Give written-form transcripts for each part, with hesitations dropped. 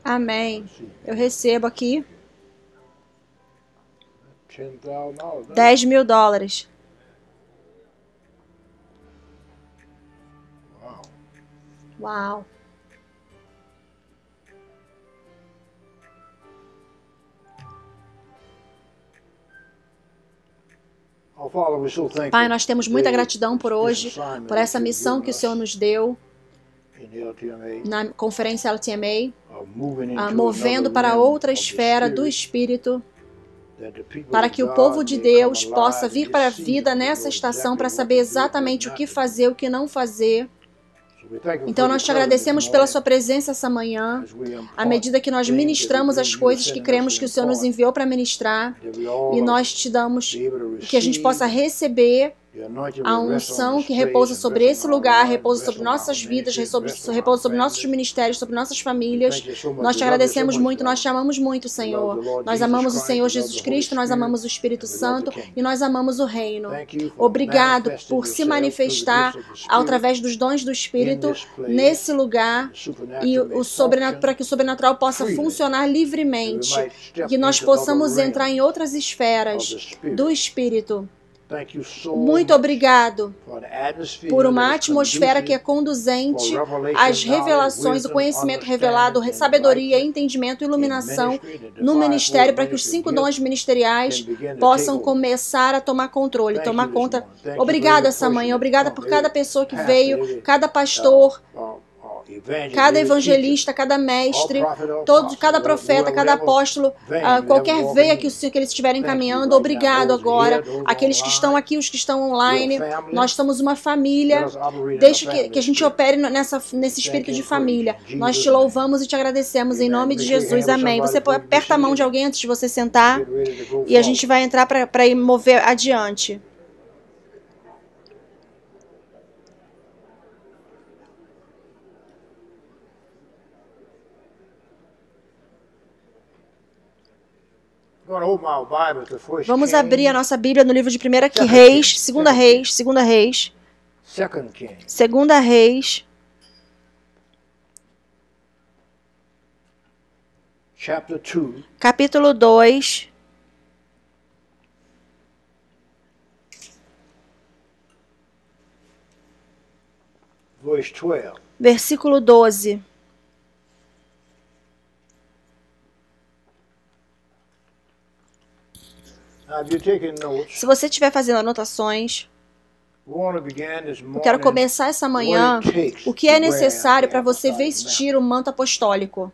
Amém. Eu recebo aqui $10,000. $10.000. Wow. Uau. Oh, Father, we're so thankful Pai, nós temos muita today gratidão por for hoje, this assignment por essa that you've missão given que o us Senhor nos deu in LTMA, na conferência LTMA, moving into movendo another para realm outra of the esfera do Spirit, Espírito, that the people para of que o God povo de may Deus come possa alive in vir para a this vida season to nessa know estação exactly para what saber to do, what exatamente o not que to do. fazer, o que não fazer. So we thank you Então for nós your te presence agradecemos this pela morning sua presença essa manhã, as we à impart medida que nós things that we ministramos as believe you coisas have que sent us cremos to que o Senhor nos impart, enviou para ministrar, that we e all nós te damos be able to que a gente possa receive receber the anointing a will rest on unção this que place repousa and sobre rest esse on our lugar, lives, repousa rest sobre on our nossas vidas, ministries, rest on our repousa sobre nossos families. ministérios, sobre nossas We famílias. thank you so much. Nós te We love you so agradecemos much, muito, nós God. te amamos muito, We love Senhor. the Lord Nós Jesus amamos o Christ, Senhor we love Jesus the Holy Cristo, nós Spirit, amamos o Espírito and we love Santo the kingdom. e nós amamos o Reino. Thank you for Obrigado manifesting por se yourself manifestar through the gifts of the Spirit através dos dons do Espírito in this place, nesse lugar the supernatural e may para que o sobrenatural possa freely, funcionar that we livremente, might step que nós into possamos other entrar em realms outras esferas of the Spirit. do Espírito. Thank you so Muito much obrigado for an atmosphere por uma that is atmosfera que é conducive conduzente for revelation, às revelações, o knowledge, conhecimento wisdom, revelado, understanding, sabedoria, enlightenment entendimento, in iluminação ministry, that the no ministério, fivefold para que os 5 ministry dons gifts ministeriais can begin to possam take over. começar a tomar controle, Thank tomar you this conta. morning. Thank you for Obrigada every essa person manhã, that's obrigada come, por cada every pessoa que pastor, veio, every, cada pastor, evangelist, cada every teacher, evangelista, cada mestre, all prophet, all todos, cada apostle, profeta, cada whoever apóstolo, vein you have qualquer walking veia in. que eles estiverem Thank you caminhando, right now. obrigado Those agora. here, those Aqueles que estão online, aqui, os que estão we're a online, family. nós somos uma Let família. us operate in a Deixa family que a gente spirit. opere nesse espírito de família. Nós te louvamos e te agradecemos em nome de Jesus. Amém. Você aperta a mão de alguém antes de você sentar Get ready to go e a gente vai entrar para ir mover adiante. Vamos abrir a nossa Bíblia no livro de 1 Reis, 2 Reis, 2 Reis, 2 Reis, capítulo 2, versículo 12. Se você estiver fazendo anotações, eu quero começar essa manhã o que é necessário para você vestir o manto apostólico.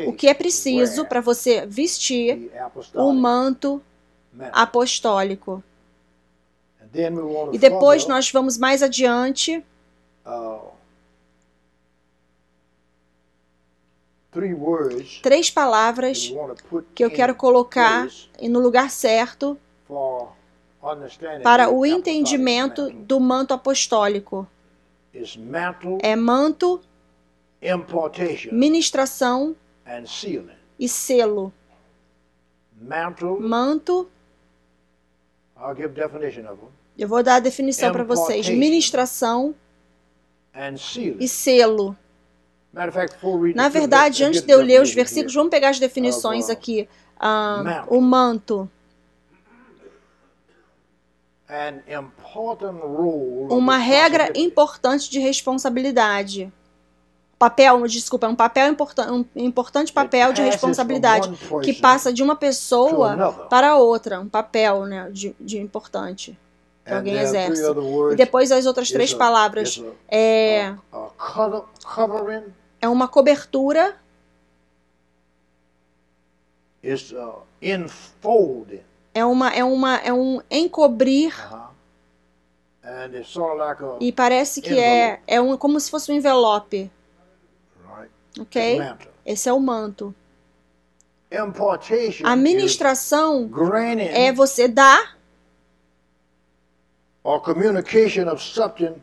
O que é preciso para você vestir o manto apostólico. E depois nós vamos mais adiante. 3 palavras que eu quero colocar no lugar certo para o entendimento do manto apostólico. É manto, ministração e selo. Manto, eu vou dar a definição para vocês. Ministração e selo. Na verdade, antes de eu ler os versículos, vamos pegar as definições aqui. O manto. Uma regra importante de responsabilidade. Um importante papel de responsabilidade que passa de uma pessoa para outra. Um papel, né, de importante que alguém exerce. E depois as outras 3 palavras. É uma cobertura. É um encobrir. E parece que como se fosse um envelope. Ok? Esse é o manto. A ministração é você dar ou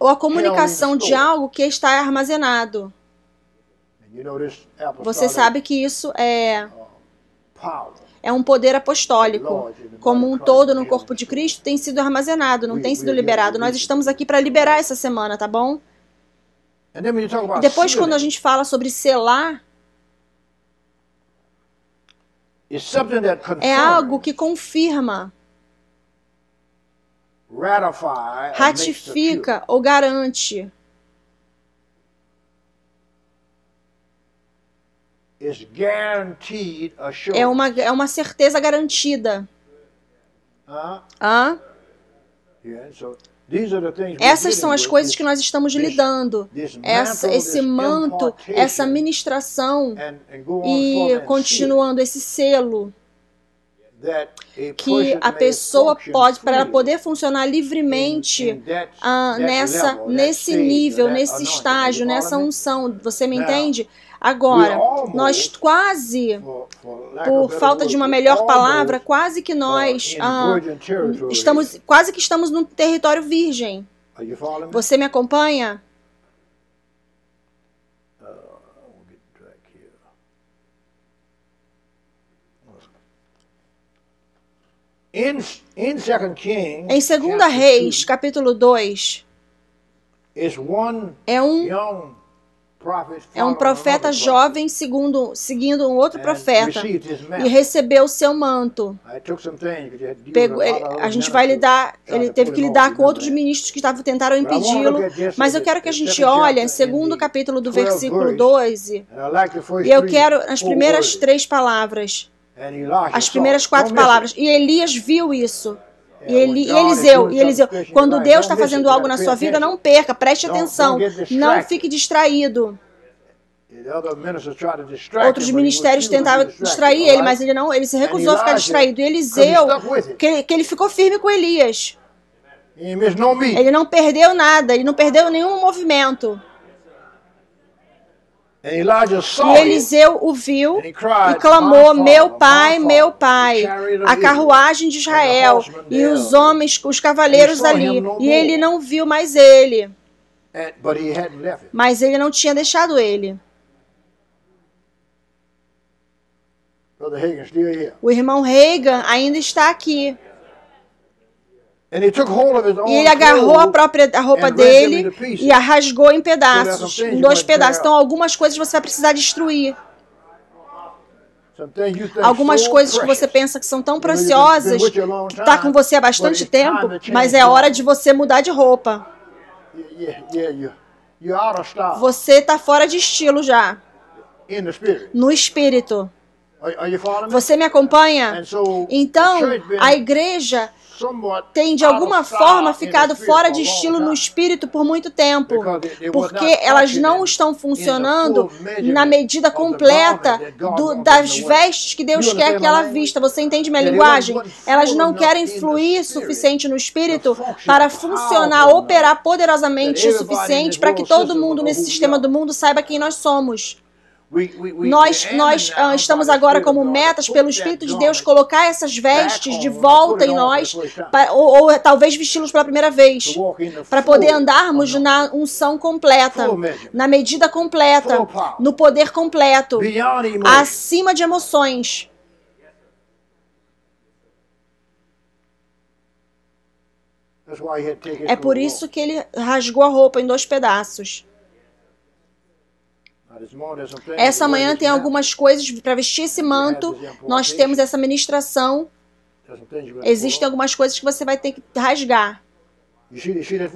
a comunicação de algo que está armazenado. Você sabe que isso é um poder apostólico. Como um todo no corpo de Cristo tem sido armazenado, não tem sido liberado. Nós estamos aqui para liberar essa semana, tá bom? E depois, quando a gente fala sobre selar, É algo que confirma, ratifica ou garante. É uma certeza garantida. Essas são as coisas que nós estamos lidando. Esse manto, essa ministração e continuando esse selo que a pessoa pode, para ela poder funcionar livremente nesse nível, nesse estágio, nessa unção. Você me entende? Agora, nós quase, por falta de uma melhor palavra, quase que estamos num território virgem. Você me acompanha? Em 2 Reis, capítulo 2, é um profeta jovem seguindo um outro profeta e recebeu o seu manto. A gente vai lidar, ele teve que lidar com outros ministros que tentaram impedi-lo, mas eu quero que a gente olhe em 2º capítulo do versículo 12, e eu quero as primeiras 3 palavras, as primeiras 4 palavras. E Elias viu isso. E Eliseu, quando Deus está fazendo algo na sua vida, não perca, preste atenção, não fique distraído. Outros ministérios tentavam distrair ele, mas ele se recusou a ficar distraído. E Eliseu, que ele ficou firme com Elias. Ele não perdeu nada, ele não perdeu nenhum movimento. E Eliseu o viu e clamou: meu pai, a carruagem de Israel e os homens, os cavaleiros ali. E ele não viu mais ele. Mas ele não tinha deixado ele. O irmão Reagan ainda está aqui. E ele agarrou a roupa dele e a rasgou em pedaços, em 2 pedaços. Então, algumas coisas você vai precisar destruir. Algumas coisas que você pensa que são tão preciosas, que está com você há bastante tempo, mas é hora de você mudar de roupa. Você está fora de estilo já, no espírito. Você me acompanha? Então, a igreja tem de alguma forma ficado fora de estilo no espírito por muito tempo, porque elas não estão funcionando na medida completa das vestes que Deus quer que ela vista. Você entende minha linguagem? Elas não querem fluir suficiente no espírito para funcionar, operar poderosamente o suficiente para que todo mundo nesse sistema do mundo saiba quem nós somos. Nós estamos agora como metas pelo Espírito de Deus colocar essas vestes de volta em nós, ou talvez vesti-los pela primeira vez, para poder andarmos na unção completa, na medida completa, no poder completo, acima de emoções. É por isso que ele rasgou a roupa em 2 pedaços. Essa manhã tem algumas coisas para vestir esse manto. Nós temos essa ministração. Existem algumas coisas que você vai ter que rasgar.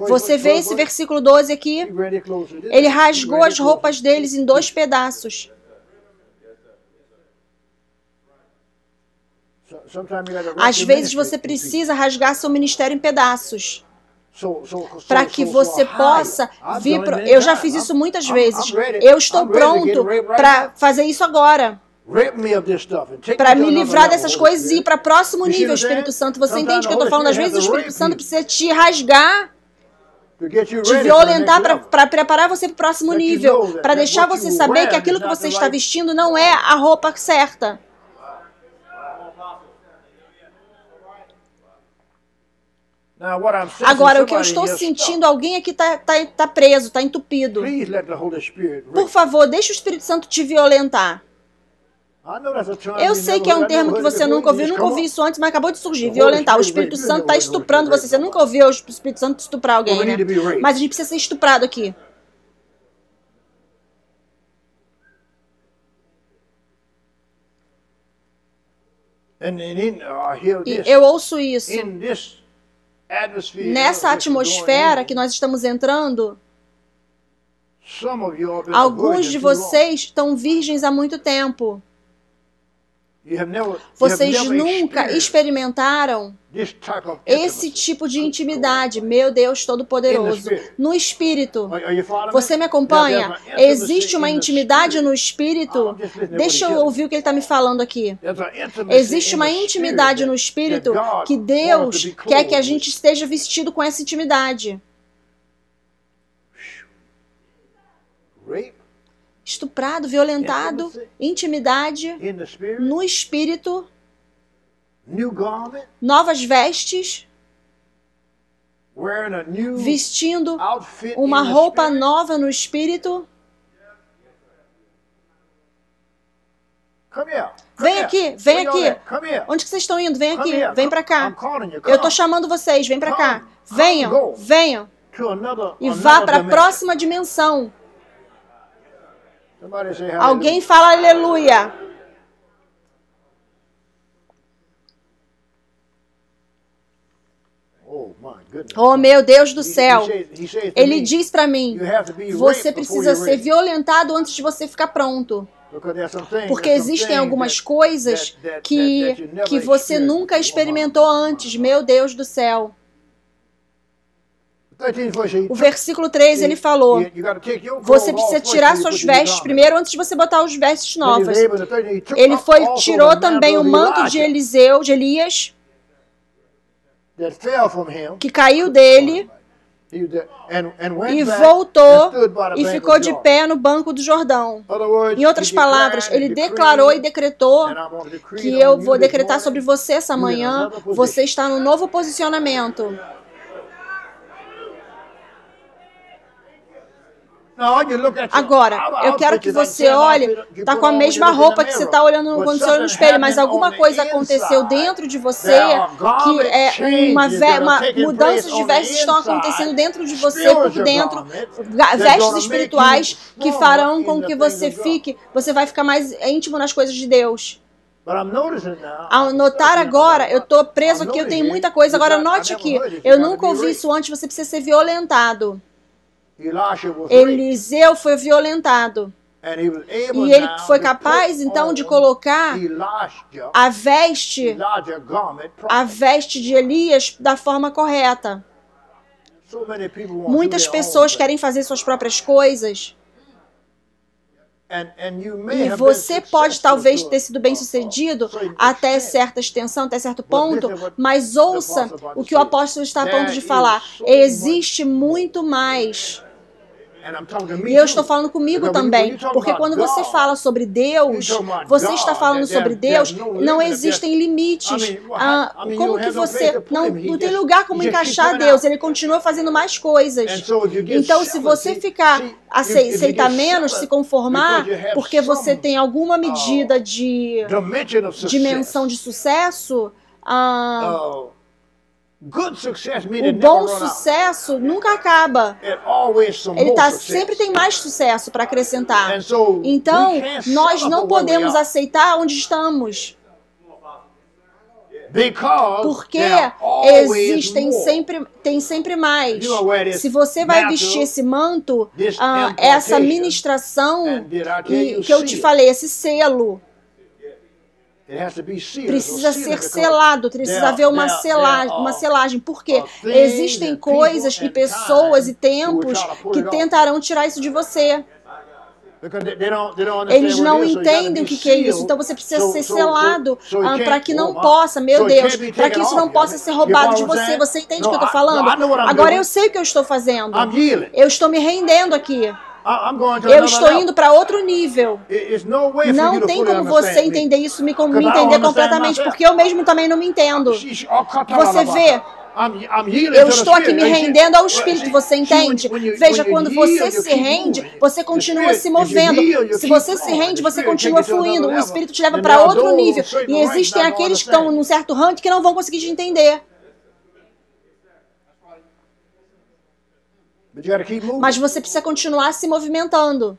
Você vê esse versículo 12 aqui? Ele rasgou as roupas deles em 2 pedaços. Às vezes você precisa rasgar seu ministério em pedaços, para que você possa vir. Eu já fiz isso muitas vezes. Eu estou pronto para fazer isso agora, para me livrar dessas coisas e ir para o próximo nível, Espírito Santo. Você entende o que eu estou falando? Às vezes o Espírito Santo precisa te rasgar, te violentar para preparar você para o próximo nível, para deixar você saber que aquilo que você está vestindo não é a roupa certa. Agora, o que eu estou sentindo, alguém aqui está preso, está entupido. Por favor, deixe o Espírito Santo te violentar. Eu sei que é um termo que você nunca ouvi isso antes, mas acabou de surgir, violentar. O Espírito Santo está estuprando você. Você nunca ouviu o Espírito Santo estuprar alguém, né? Mas a gente precisa ser estuprado aqui. E eu ouço isso. Nessa atmosfera que nós estamos entrando, alguns de vocês estão virgens há muito tempo. Vocês nunca experimentaram esse tipo de intimidade, meu Deus Todo-Poderoso, no Espírito. Você me acompanha? Existe uma intimidade no Espírito? Deixa eu ouvir o que ele está me falando aqui. Existe uma intimidade no Espírito que Deus quer que a gente esteja vestido com essa intimidade. Estuprado, violentado, intimidade no Espírito, novas vestes, vestindo uma roupa nova no Espírito. Vem aqui, vem aqui. Onde que vocês estão indo? Vem aqui, vem pra cá. Eu estou chamando vocês, vem pra cá. Venham, venham. E vá para a próxima dimensão. Alguém fala aleluia. Oh, meu Deus do céu. Ele diz para mim, você precisa ser violentado antes de você ficar pronto. Porque existem algumas coisas que você nunca experimentou antes. Meu Deus do céu. O versículo 3, ele falou, você precisa tirar suas vestes primeiro antes de você botar os vestes novas. Ele tirou também o manto de Eliseu, de Elias, que caiu dele, e voltou e ficou de pé no banco do Jordão. Em outras palavras, ele declarou e decretou que eu vou decretar sobre você essa manhã, você está no novo posicionamento. Agora, eu quero que você olhe, está com a mesma roupa que você está olhando quando você olha no espelho, mas alguma coisa aconteceu dentro de você, que mudanças de vestes estão acontecendo dentro de você, por dentro, vestes espirituais que farão com que você vai ficar mais íntimo nas coisas de Deus. Ao notar agora, eu estou preso aqui, eu tenho muita coisa, agora note aqui, eu nunca ouvi isso antes, você precisa ser violentado. Eliseu foi violentado. E ele foi capaz, então, de colocar a veste de Elias da forma correta. Muitas pessoas querem fazer suas próprias coisas. E você pode talvez ter sido bem sucedido até certa extensão, até certo ponto, mas ouça o que o apóstolo está a ponto de falar. Existe muito mais. E eu estou falando comigo também, porque quando você fala sobre Deus, você está falando sobre Deus, não existem limites. Como que você... Não tem lugar como encaixar Deus, Ele continua fazendo mais coisas. Então, se você aceitar menos, se conformar, porque você tem alguma medida de dimensão de sucesso... O bom sucesso nunca acaba. Ele sempre tem mais sucesso para acrescentar. Então, nós não podemos aceitar onde estamos. Porque tem sempre mais. Se você vai vestir esse manto, essa ministração, que eu te falei, esse selo, precisa ser selado, precisa haver uma selagem. Por quê? Existem coisas e pessoas e tempos que tentarão tirar isso de você. Eles não entendem o que é isso. Então você precisa ser selado para que não possa, meu Deus, para que isso não possa ser roubado de você. Você entende o que eu estou falando? Agora eu sei o que eu estou fazendo. Eu estou me rendendo aqui. Eu estou indo para outro nível. Não tem como você entender isso, me entender completamente, porque eu mesmo também não me entendo. Você vê, eu estou aqui me rendendo ao Espírito, você entende? Veja, quando você se rende, você continua se movendo. Se você se rende, você continua fluindo. O Espírito te leva para outro nível. E existem aqueles que estão num certo ranking que não vão conseguir te entender. Mas você precisa continuar se movimentando.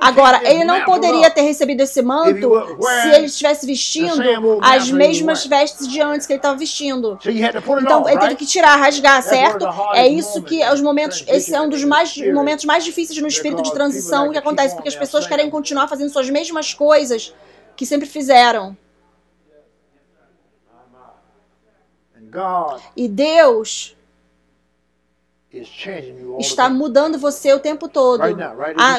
Agora, ele não poderia ter recebido esse manto se ele estivesse vestindo as mesmas vestes de antes que ele estava vestindo. Então, ele teve que tirar, rasgar, certo? É isso que é os momentos, esse é um dos momentos mais difíceis no espírito de transição que acontece, porque as pessoas querem continuar fazendo suas mesmas coisas que sempre fizeram. E Deus está mudando você o tempo todo.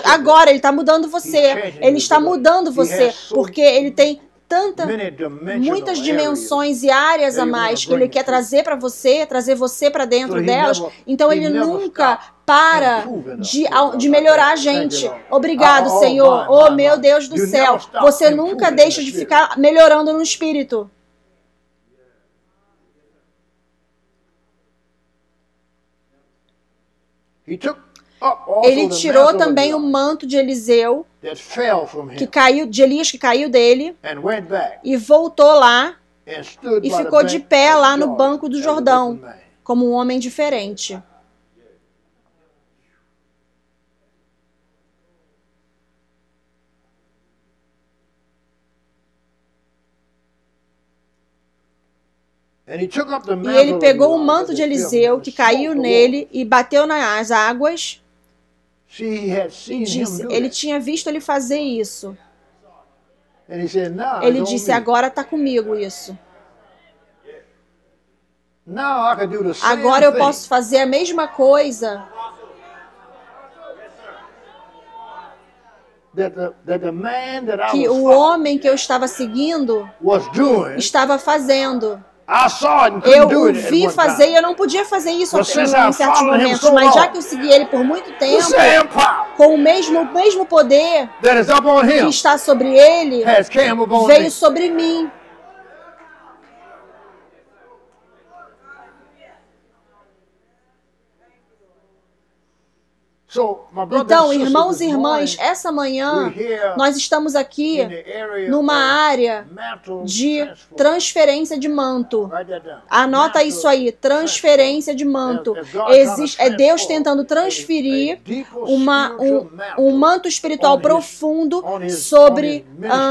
Agora Ele está mudando você. Ele está mudando você porque Ele tem muitas dimensões e áreas a mais que Ele quer trazer para você, trazer você para dentro delas. Então Ele nunca para de melhorar a gente. Obrigado, Senhor. Oh, meu Deus do céu. Você nunca deixa de ficar melhorando no espírito. Ele tirou também o manto de Eliseu, de Elias que caiu dele, e voltou lá e ficou de pé lá no banco do Jordão, como um homem diferente. E ele pegou o manto de Eliseu, que caiu nele, e bateu nas águas, e disse, ele tinha visto ele fazer isso. Ele disse, agora está comigo isso. Agora eu posso fazer a mesma coisa que o homem que eu estava seguindo estava fazendo. Eu o vi fazer e eu não podia fazer isso em certos momentos, mas já que eu segui ele por muito tempo, com o mesmo poder que está sobre ele, veio sobre mim. Então, irmãos e irmãs, essa manhã nós estamos aqui numa área de transferência de manto. Anota isso aí, transferência de manto. É Deus tentando transferir um manto espiritual profundo sobre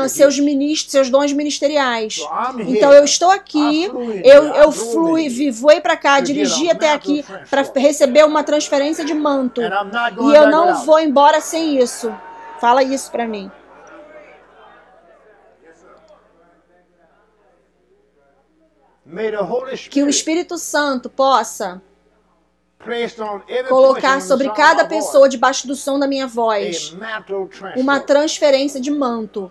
seus dons ministeriais. Então, eu estou aqui, eu voei para cá, dirigi até aqui para receber uma transferência de manto. E eu não vou embora sem isso. Fala isso para mim. Que o Espírito Santo possa colocar sobre cada pessoa debaixo do som da minha voz uma transferência de manto.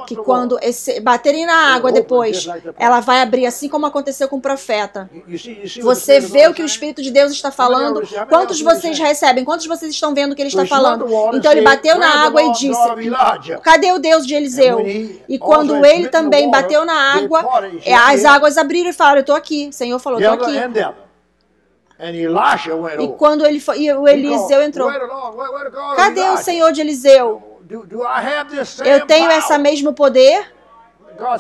Que quando baterem na água depois, ela vai abrir, assim como aconteceu com o profeta. Você vê o que o Espírito de Deus está falando? Quantos de vocês recebem? Quantos de vocês estão vendo o que ele está falando? Então ele bateu na água e disse, cadê o Deus de Eliseu? E quando ele também bateu na água, as águas abriram e falaram, eu estou aqui. O Senhor falou, estou aqui. E quando o Eliseu entrou, cadê o Senhor de Eliseu? Eu tenho esse mesmo poder?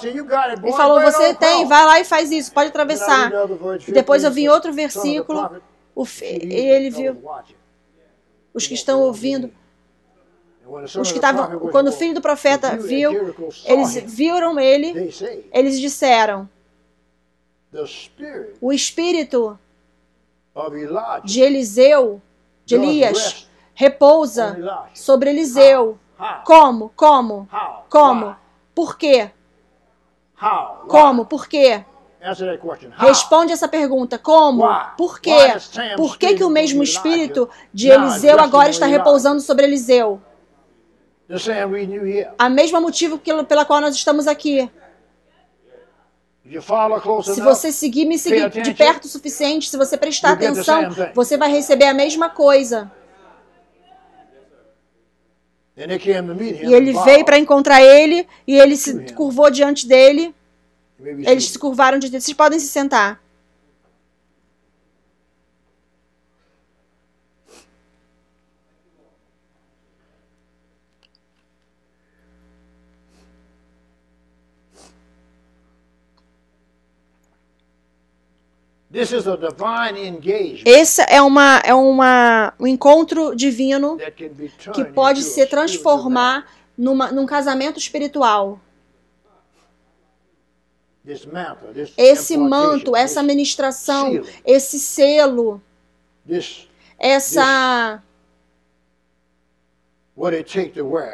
Ele falou, você tem, vai lá e faz isso, pode atravessar. E depois eu vi outro versículo, ele viu, os que estão ouvindo, quando o filho do profeta viu, eles viram ele, eles disseram, o espírito de Eliseu, de Elias, repousa sobre Eliseu. Como? Por quê? Como? Por quê? Responde essa pergunta. Como? Por quê? Por que o mesmo espírito de Eliseu agora está repousando sobre Eliseu? A mesma motivo pela qual nós estamos aqui. Se você me seguir de perto o suficiente, se você prestar atenção, você vai receber a mesma coisa. E ele veio para encontrar ele, e ele se curvou diante dele. Eles se curvaram diante dele. Vocês podem se sentar. Esse é um encontro divino que pode se transformar num casamento espiritual. Esse manto, essa ministração, esse selo,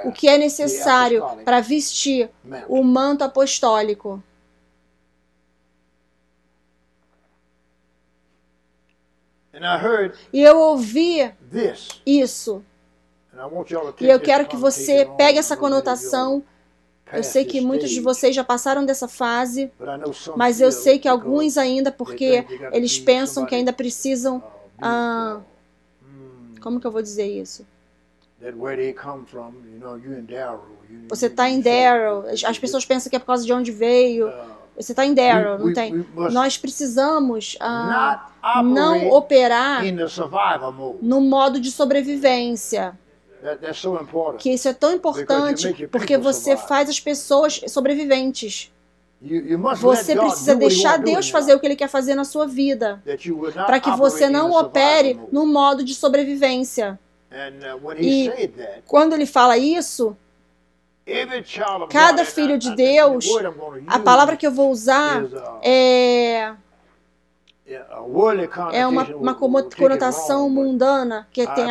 o que é necessário para vestir o manto apostólico. E eu ouvi isso. E eu quero que você pegue essa conotação. Eu sei que muitos de vocês já passaram dessa fase, mas eu sei que alguns ainda, porque eles pensam que ainda precisam... como que eu vou dizer isso? Você está em Darrow. As pessoas pensam que é por causa de onde veio. Você está em Darrow, não tem? Nós precisamos não operar no modo de sobrevivência. Que isso é tão importante porque você faz as pessoas sobreviventes. Você precisa deixar Deus fazer o que Ele quer fazer na sua vida, para que você não opere no modo de sobrevivência. E quando Ele fala isso, cada filho de Deus, a palavra que eu vou usar é uma conotação mundana que tem,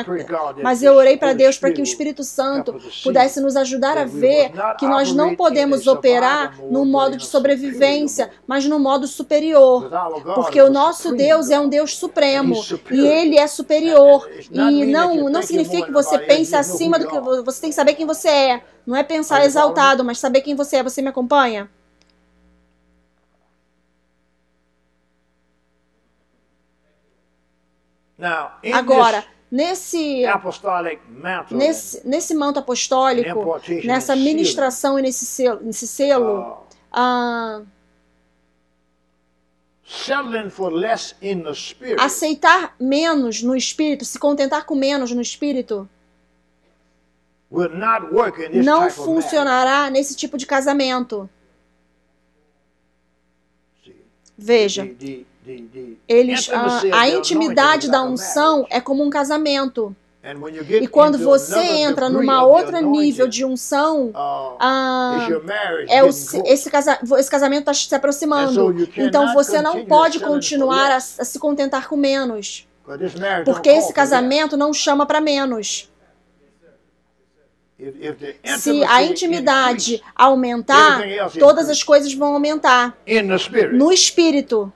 mas eu orei para Deus para que o Espírito Santo pudesse nos ajudar a ver que nós não podemos operar no modo de sobrevivência, mas no modo superior, porque o nosso Deus é um Deus supremo e Ele é superior, e não significa que você pense acima do que você tem que saber quem você é, não é pensar exaltado, mas saber quem você é. Você me acompanha? Agora, nesse manto apostólico, nessa ministração e nesse selo, aceitar menos no Espírito, se contentar com menos no Espírito, não funcionará nesse tipo de casamento. Veja. A intimidade da unção é como um casamento. E quando você entra numa outra nível de unção, esse casamento está se aproximando. Então você não pode continuar a se contentar com menos, porque esse casamento não chama para menos. Se a intimidade aumentar, todas as coisas vão aumentar no Espírito.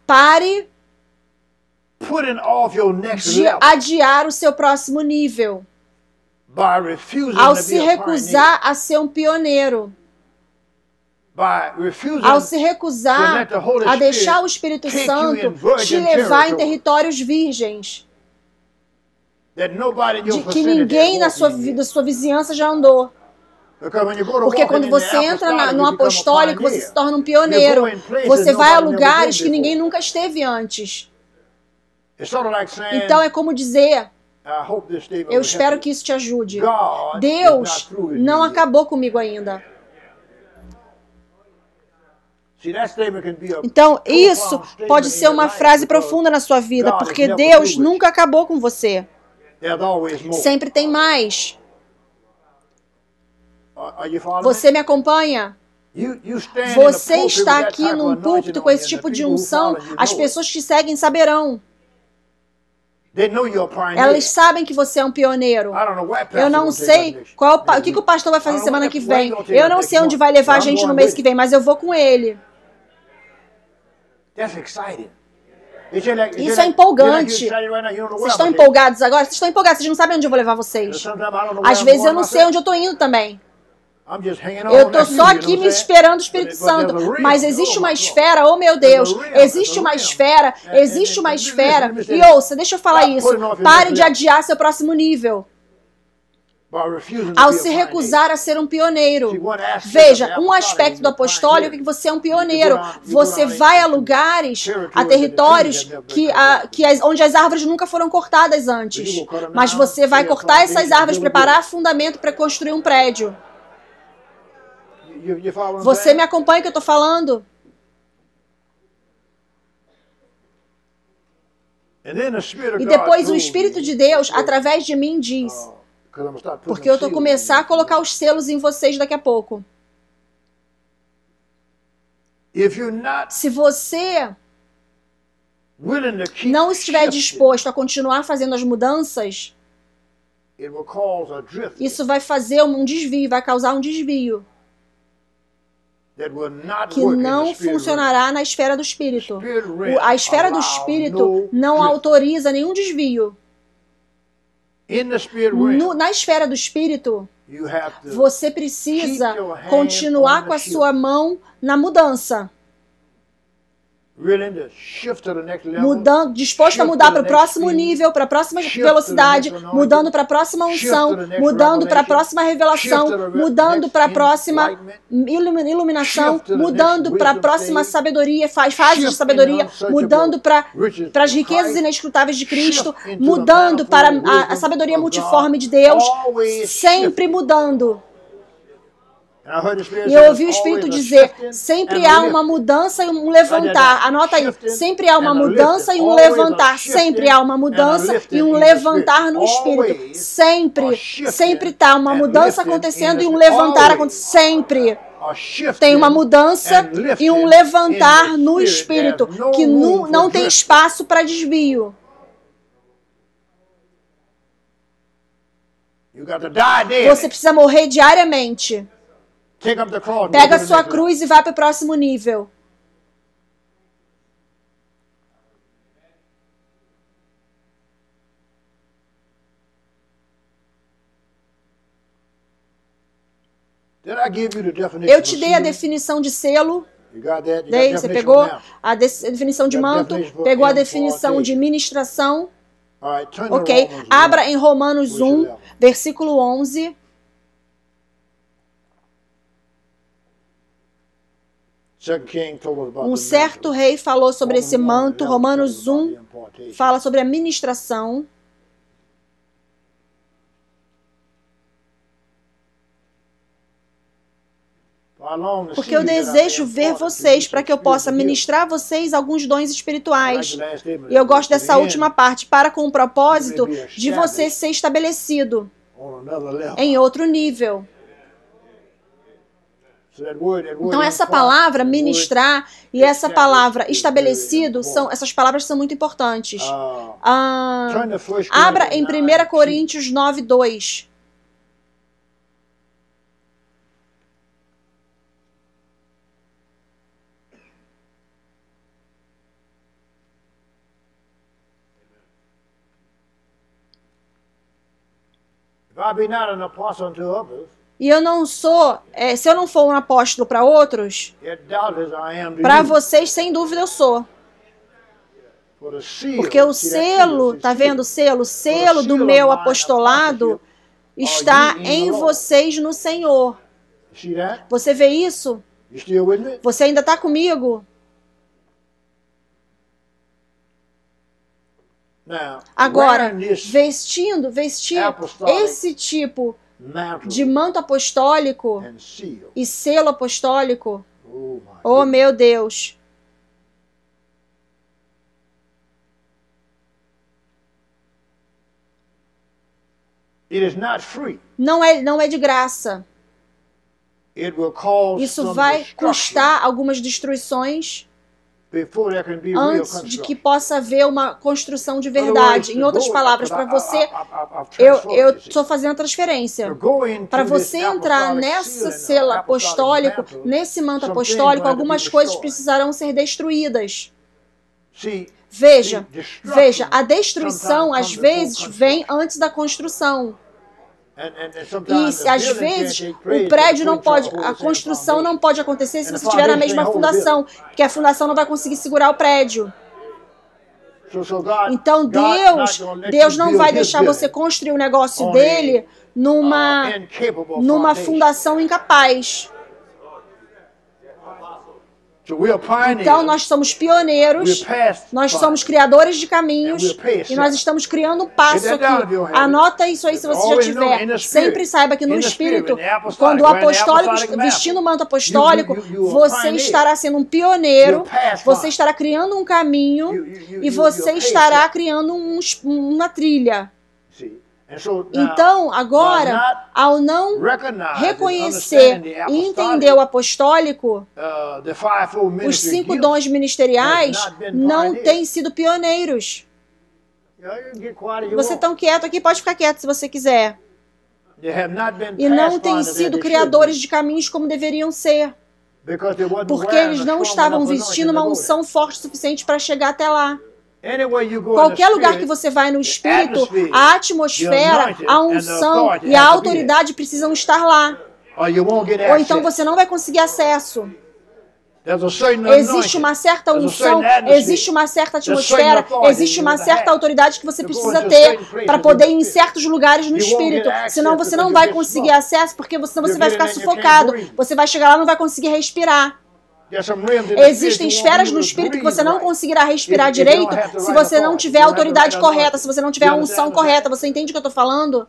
Pare de adiar o seu próximo nível ao se recusar a ser um pioneiro, ao se recusar a deixar o Espírito Santo te levar em territórios virgens, de que ninguém na sua vizinhança já andou. Porque quando você entra no apostólico, você se torna um pioneiro. Você vai a lugares que ninguém nunca esteve antes. Então é como dizer, eu espero que isso te ajude. Deus não acabou comigo ainda. Então isso pode ser uma frase profunda na sua vida, porque Deus nunca acabou com você. Sempre tem mais. Você me acompanha? Você está aqui num púlpito com esse tipo de unção, as pessoas que te seguem saberão. Elas sabem que você é um pioneiro. Eu não sei o que o pastor vai fazer semana que vem. Eu não sei onde vai levar a gente no mês que vem, mas eu vou com ele. Isso é empolgante. Vocês estão empolgados agora? Vocês estão empolgados, vocês não sabem onde eu vou levar vocês. Às vezes eu não sei onde eu estou indo também. Eu estou só aqui me esperando o Espírito Santo, mas existe uma esfera, oh meu Deus, existe uma esfera, e ouça, deixa eu falar isso, pare de adiar seu próximo nível, ao se recusar a ser um pioneiro. Veja, um aspecto do apostólico é que você é um pioneiro, você vai a lugares, a territórios onde as árvores nunca foram cortadas antes, mas você vai cortar essas árvores, preparar fundamento para construir um prédio. Você me acompanha o que eu estou falando? E depois o Espírito de Deus, através de mim, diz, porque eu estou começando a colocar os selos em vocês daqui a pouco. Se você não estiver disposto a continuar fazendo as mudanças, isso vai fazer um desvio, vai causar um desvio que não funcionará na esfera do Espírito. A esfera do Espírito não autoriza nenhum desvio. Na esfera do Espírito, você precisa continuar com a sua mão na mudança. Disposto a mudar para o próximo nível, para a próxima velocidade, mudando para a próxima unção, mudando para a próxima revelação, mudando para a próxima iluminação, mudando para a próxima sabedoria, fase de sabedoria, mudando para as riquezas inescrutáveis de Cristo, mudando para a sabedoria multiforme de Deus, sempre mudando. E eu ouvi o Espírito dizer, sempre há uma mudança e um levantar. Anota aí, sempre há uma mudança e um levantar. Sempre há uma mudança e um levantar no Espírito. Sempre está uma mudança acontecendo e um levantar acontecendo. Sempre tem uma mudança e um levantar no Espírito, que não tem espaço para desvio. Você precisa morrer diariamente. Pega a sua cruz e vai para o próximo nível. Eu te dei a definição de selo. Daí você pegou a definição de manto, pegou a definição de ministração. Ok, abra em Romanos 1, versículo 11. Um certo rei falou sobre esse manto. Romanos 1 fala sobre a ministração. Porque eu desejo ver vocês para que eu possa ministrar a vocês alguns dons espirituais. E eu gosto dessa última parte, para com o propósito de você ser estabelecido em outro nível. Então essa palavra ministrar e essa palavra estabelecido, essas palavras são muito importantes. Abra em 1 Coríntios 9, 2. E eu não sou, se eu não for um apóstolo para outros, para vocês, sem dúvida, eu sou. Porque o selo, tá vendo o selo? O selo do meu apostolado está em vocês no Senhor. Você vê isso? Você ainda está comigo? Agora, vestindo esse tipo de manto apostólico e selo apostólico, oh meu Deus, não é de graça. Isso vai custar algumas destruições antes de que possa haver uma construção de verdade. Em outras palavras, para você, eu estou fazendo a transferência. Para você entrar nesse selo apostólico, nesse manto apostólico, algumas coisas precisarão ser destruídas. Veja, a destruição às vezes vem antes da construção. E às vezes o prédio não pode, a construção não pode acontecer se você tiver a mesma fundação, porque a fundação não vai conseguir segurar o prédio. Então Deus não vai deixar você construir o negócio dele numa fundação incapaz. Então nós somos pioneiros, nós somos criadores de caminhos e nós estamos criando um passo aqui. Anota isso aí se você já tiver. Sempre saiba que no Espírito, quando o apostólico vestindo o manto apostólico, você estará sendo um pioneiro, você estará criando um caminho e você estará criando uma trilha. Então, agora, ao não reconhecer e entender o apostólico, os 5 dons ministeriais não têm sido pioneiros. Você está quieto aqui, pode ficar quieto se você quiser. E não têm sido criadores de caminhos como deveriam ser. Porque eles não estavam vestindo uma unção forte o suficiente para chegar até lá. Qualquer lugar que você vai no Espírito, a atmosfera, a unção e a autoridade precisam estar lá. Ou então você não vai conseguir acesso. Existe uma certa unção, existe uma certa atmosfera, existe uma certa autoridade que você precisa ter para poder ir em certos lugares no Espírito. Senão você não vai conseguir acesso, porque senão você vai ficar sufocado. Você vai chegar lá e não vai conseguir respirar. Existem esferas no Espírito que você não conseguirá respirar direito se você não tiver a autoridade correta, se você não tiver a unção correta. Você entende o que eu estou falando?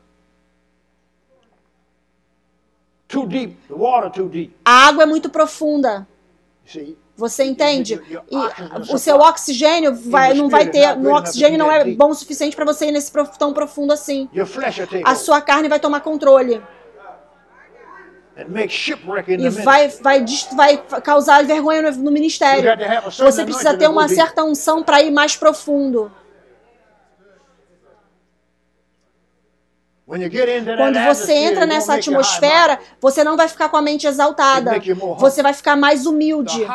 A água é muito profunda. Você entende? E o seu oxigênio não vai ter. O oxigênio não é bom o suficiente para você ir nesse tão profundo assim. A sua carne vai tomar controle. E vai causar vergonha no ministério. Você precisa ter uma certa unção para ir mais profundo. Quando você entra nessa atmosfera, você não vai ficar com a mente exaltada. Você vai ficar mais humilde.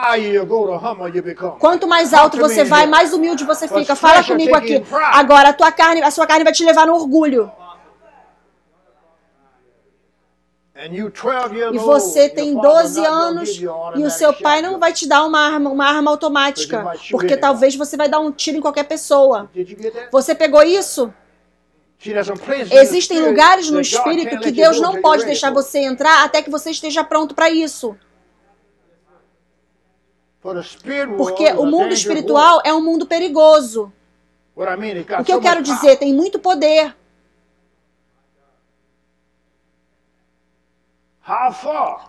Quanto mais alto você vai, mais humilde você fica. Fala comigo aqui. Agora, a sua carne vai te levar no orgulho. E você tem 12 anos e o seu pai não vai te dar uma arma automática, porque talvez você vai dar um tiro em qualquer pessoa. Você pegou isso? Existem lugares no Espírito que Deus não pode deixar você entrar até que você esteja pronto para isso. Porque o mundo espiritual é um mundo perigoso. O que eu quero dizer? Tem muito poder.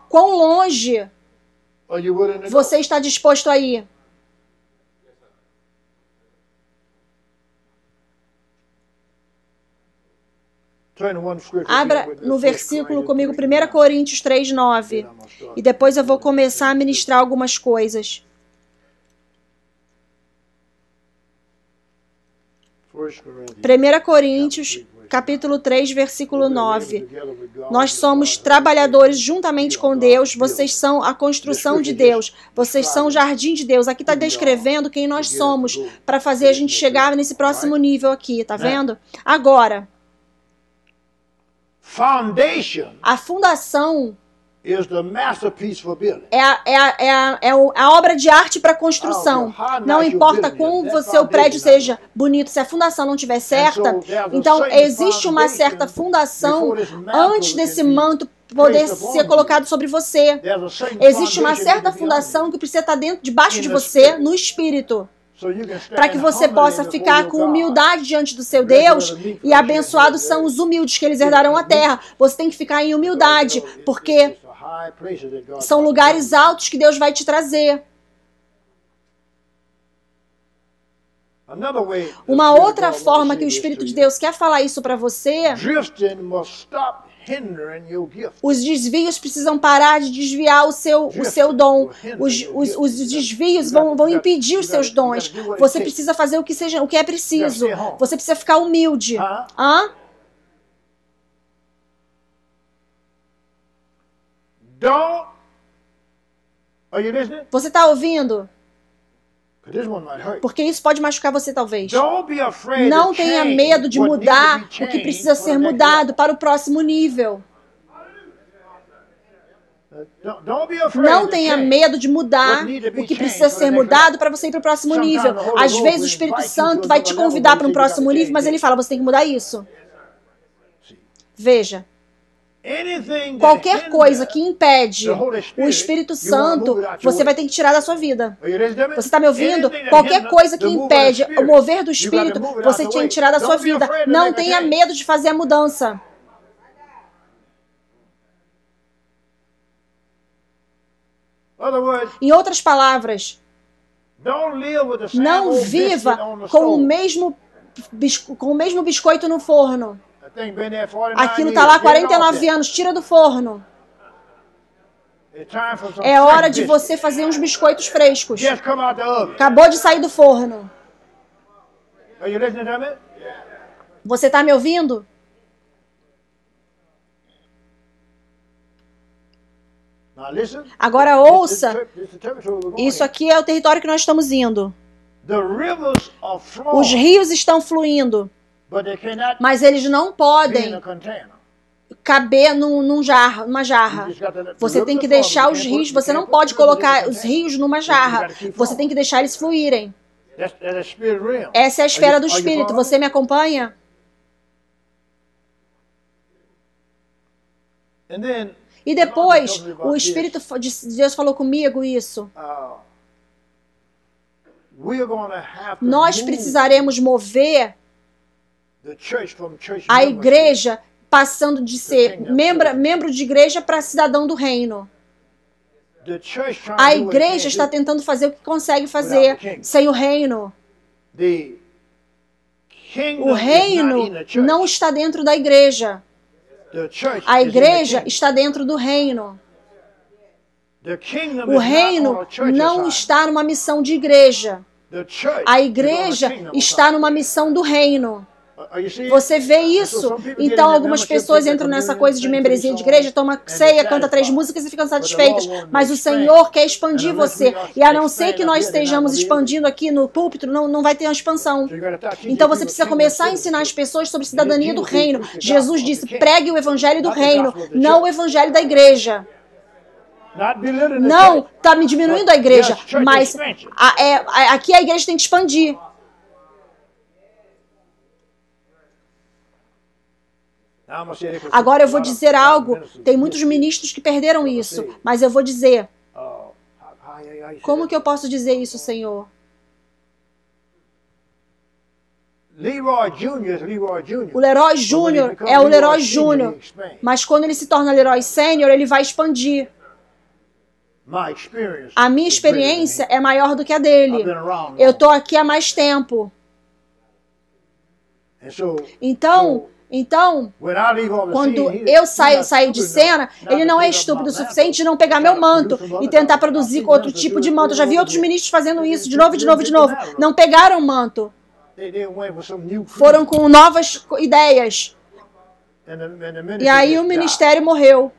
Quão longe você está disposto a ir? Abra no versículo comigo, 1 Coríntios 3:9. E depois eu vou começar a ministrar algumas coisas. 1 Coríntios, capítulo 3, versículo 9. Nós somos trabalhadores juntamente com Deus, vocês são a construção de Deus, vocês são o jardim de Deus. Aqui está descrevendo quem nós somos para fazer a gente chegar nesse próximo nível aqui, tá vendo? Agora, a fundação é a obra de arte para construção. Não importa como o seu prédio seja bonito, se a fundação não estiver certa, então existe uma certa fundação antes desse manto poder ser colocado sobre você. Existe uma certa fundação que precisa estar debaixo de você, no Espírito, para que você possa ficar com humildade diante do seu Deus, e abençoados são os humildes, que eles herdarão a terra. Você tem que ficar em humildade, porque são lugares altos que Deus vai te trazer. Uma outra forma que o Espírito de Deus quer falar isso para você: os desvios precisam parar de desviar o seu dom. Os desvios vão impedir os seus dons. Você precisa fazer o que é preciso. Você precisa ficar humilde. Hã? Você está ouvindo? Porque isso pode machucar você, talvez. Não tenha medo de mudar o que precisa ser mudado para o próximo nível. Não tenha medo de mudar o que precisa ser mudado para você ir para o próximo nível. Às vezes o Espírito Santo vai te convidar para um próximo nível, mas ele fala, você tem que mudar isso. Veja. Qualquer coisa que impede o Espírito Santo, você vai ter que tirar da sua vida. Você está me ouvindo? Qualquer coisa que impede o mover do Espírito, você tem que tirar da sua vida. Não tenha medo de fazer a mudança. Em outras palavras, não viva com o mesmo biscoito no forno. Aquilo está lá há 49 anos, tira do forno. É hora de você fazer uns biscoitos frescos. Acabou de sair do forno. Você está me ouvindo? Agora ouça, isso aqui é o território que nós estamos indo. Os rios estão fluindo, mas eles não podem caber numa jarra. Você tem que deixar os rios, você não pode colocar os rios numa jarra. Você tem que deixar eles fluírem. Essa é a esfera do Espírito. Você me acompanha? E depois, o Espírito de Deus falou comigo isso. Nós precisaremos mover a igreja, passando de ser membro de igreja para cidadão do reino. A igreja está tentando fazer o que consegue fazer sem o reino. O reino não está dentro da igreja. A igreja está dentro do reino. O reino não está numa missão de igreja. A igreja está numa missão do reino. Você vê isso? Então algumas pessoas entram nessa coisa de membresia de igreja, toma ceia, canta 3 músicas e ficam satisfeitas. Mas o Senhor quer expandir você. E a não ser que nós estejamos expandindo aqui no púlpito, não vai ter uma expansão. Então você precisa começar a ensinar as pessoas sobre cidadania do reino. Jesus disse, pregue o evangelho do reino, não o evangelho da igreja. Não está me diminuindo a igreja, mas aqui a igreja tem que expandir. Agora eu vou dizer algo, tem muitos ministros que perderam isso, mas eu vou dizer, como que eu posso dizer isso, Senhor? O Leroy Júnior é o Leroy Júnior, mas quando ele se torna Leroy Sênior, ele vai expandir. A minha experiência é maior do que a dele. Eu estou aqui há mais tempo. Então, quando eu saio de cena, ele não é estúpido o suficiente de não pegar meu manto e tentar produzir outro tipo de manto. Eu já vi outros ministros fazendo isso de novo. Não pegaram o manto. Foram com novas ideias. E aí o ministério morreu.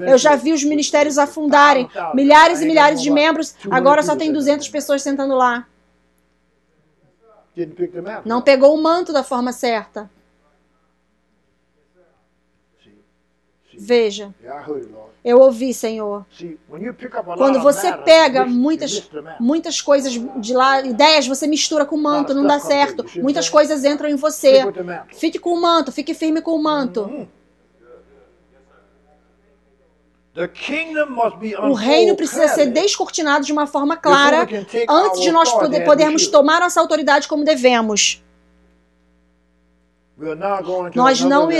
Eu já vi os ministérios afundarem. Milhares e milhares de membros. Agora só tem 200 pessoas sentando lá. Não pegou o manto da forma certa. Veja, eu ouvi, Senhor. Quando você pega muitas coisas de lá, ideias, você mistura com o manto, não dá certo. Muitas coisas entram em você. Fique com o manto, fique firme com o manto. O reino precisa ser descortinado de uma forma clara antes de nós podermos tomar nossa autoridade como devemos. Nós não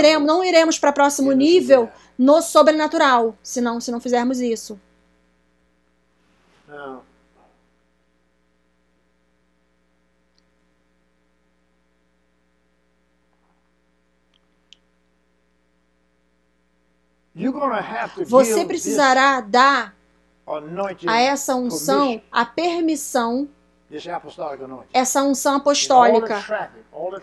iremos para o próximo nível no sobrenatural, se não fizermos isso. Você precisará dar a essa unção a permissão, essa unção apostólica.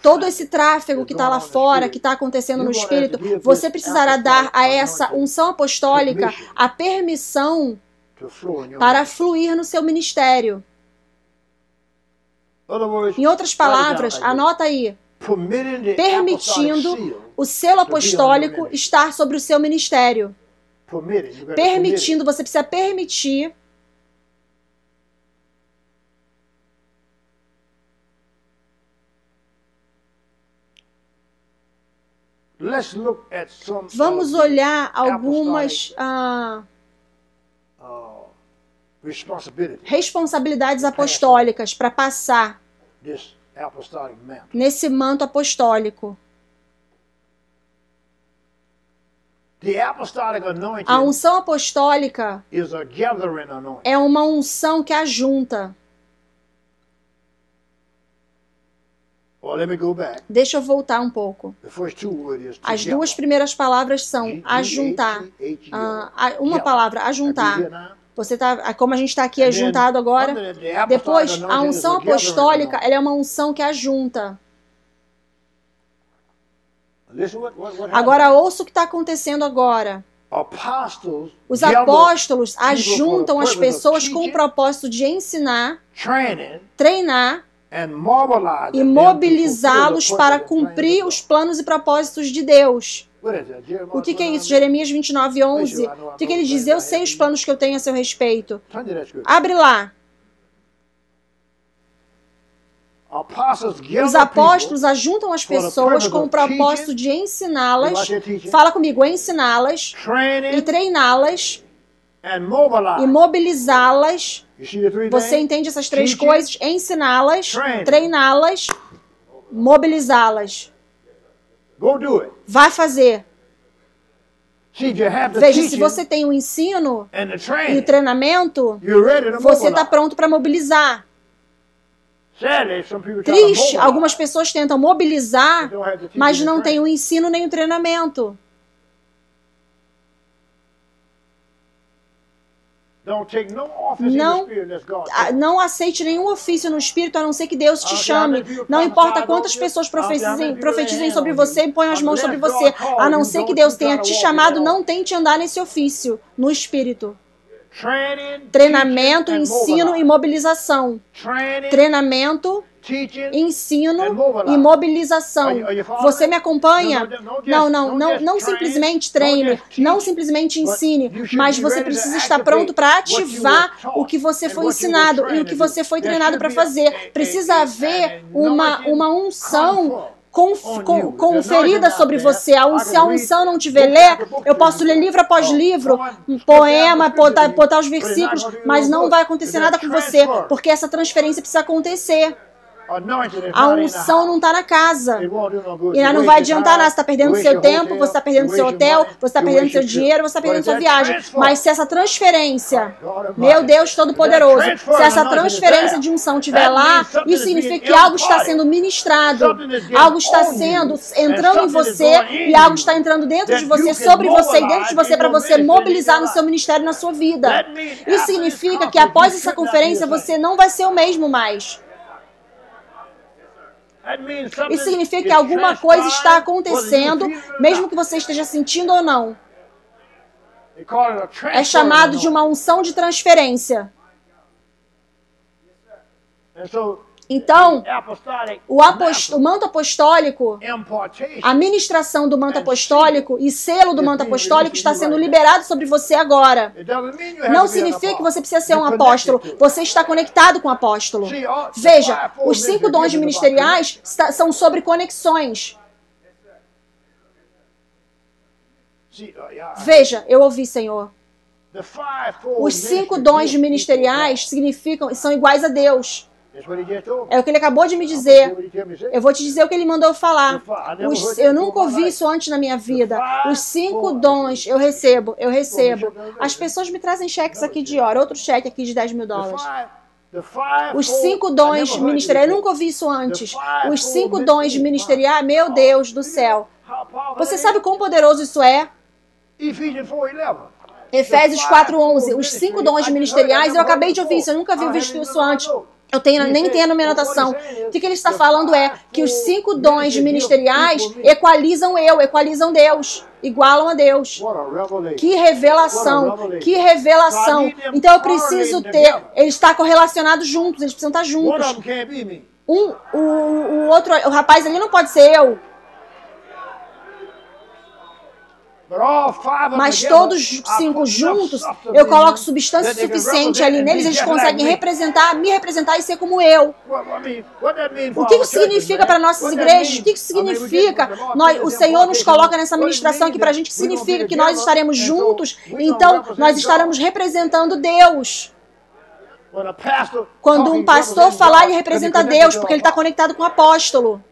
Todo esse tráfego que está lá fora, que está acontecendo no Espírito, você precisará dar a essa unção apostólica a permissão para fluir no seu ministério. Em outras palavras, anota aí, permitindo o selo apostólico estar sobre o seu ministério. Permitindo, você precisa permitir Vamos olhar algumas responsabilidades apostólicas para passar nesse manto apostólico. A unção apostólica é uma unção que ajunta. Deixa eu voltar um pouco. As duas primeiras palavras são ajuntar. Uma palavra, ajuntar. Você tá, como a gente está aqui ajuntado agora. Depois, a unção apostólica, ela é uma unção que ajunta. Agora, ouça o que está acontecendo agora. Os apóstolos ajuntam as pessoas com o propósito de ensinar, treinar e mobilizá-los para cumprir os planos e propósitos de Deus. O que é isso? Jeremias 29:11. O que ele diz? Eu sei os planos que eu tenho a seu respeito. Abre lá. Os apóstolos ajuntam as pessoas com o propósito de ensiná-las, fala comigo, ensiná-las e treiná-las e mobilizá-las. Você entende essas três coisas? Ensiná-las, treiná-las, mobilizá-las. Vai fazer. Veja, se você tem o ensino e o treinamento, você está pronto para mobilizar. Triste, algumas pessoas tentam mobilizar, mas não têm o ensino nem o treinamento. Não aceite nenhum ofício no Espírito, a não ser que Deus te chame. Não importa quantas pessoas profetizem sobre você e ponham as mãos sobre você. A não ser que Deus tenha te chamado, não tente andar nesse ofício, no Espírito. Treinamento, ensino e mobilização. Treinamento, ensino e mobilização. Você me acompanha? Não simplesmente treine, não simplesmente ensine, mas você precisa estar pronto para ativar o que você foi ensinado e o que você foi treinado para fazer. Precisa haver uma unção conferida sobre você. Se a unção não tiver ler, eu posso ler livro após livro, poema, botar os versículos, mas não vai acontecer nada com você, porque essa transferência precisa acontecer. A unção não está na casa. E não vai adiantar nada. Você está perdendo seu tempo, você está perdendo seu hotel, você está perdendo seu dinheiro, você está perdendo sua viagem. Mas se essa transferência, meu Deus Todo-Poderoso, se essa transferência de unção estiver lá, isso significa que algo está sendo ministrado, algo está entrando em você e algo está entrando dentro de você, sobre você e dentro de você para você mobilizar no seu ministério e na sua vida. Isso significa que após essa conferência você não vai ser o mesmo mais. Isso significa que alguma coisa está acontecendo, mesmo que você esteja sentindo ou não. É chamado de uma unção de transferência. Então, o manto apostólico, a ministração do manto apostólico e selo do manto apostólico está sendo liberado sobre você agora. Não significa que você precisa ser um apóstolo. Você está conectado com o apóstolo. Veja, os 5 dons ministeriais são sobre conexões. Veja, eu ouvi, Senhor. Os 5 dons ministeriais são iguais a Deus. É o que ele acabou de me dizer. Eu vou te dizer o que ele mandou falar. Eu nunca ouvi isso antes na minha vida. Os 5 dons eu recebo. As pessoas me trazem cheques aqui de hora. Outro cheque aqui de $10 mil. Os 5 dons ministeriais. Eu nunca ouvi isso antes. Os 5 dons ministeriais. Meu Deus do céu. Você sabe quão poderoso isso é? Efésios 4:11. Os 5 dons ministeriais. Eu acabei de ouvir isso. Eu nunca havia visto isso antes. Nem tenho na minha anotação. O que ele está falando é que os 5 dons ministeriais equalizam equalizam Deus, igualam a Deus. Que revelação, que revelação. Então eu preciso ter, eles estão correlacionados juntos, eles precisam estar juntos. O rapaz ali não pode ser eu. Mas todos 5 juntos, eu coloco substância suficiente ali neles, eles conseguem representar, me representar e ser como eu. O que isso significa para nossas igrejas? O que isso significa? O Senhor nos coloca nessa ministração aqui para a gente, que significa que nós estaremos juntos, então nós estaremos representando Deus. Quando um pastor falar, ele representa Deus, porque ele está conectado com o apóstolo.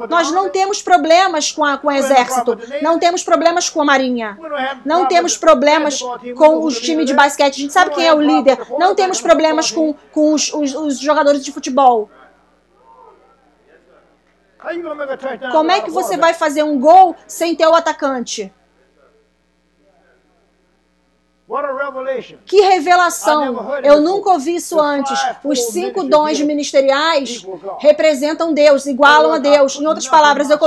Nós não temos problemas com o exército, não temos problemas com a marinha, não temos problemas com os times de basquete, a gente sabe quem é o líder, não temos problemas com os jogadores de futebol. Como é que você vai fazer um gol sem ter o atacante? Que revelação! Eu nunca ouvi isso antes. Os 5 dons ministeriais representam Deus, igualam a Deus. Em outras palavras, eu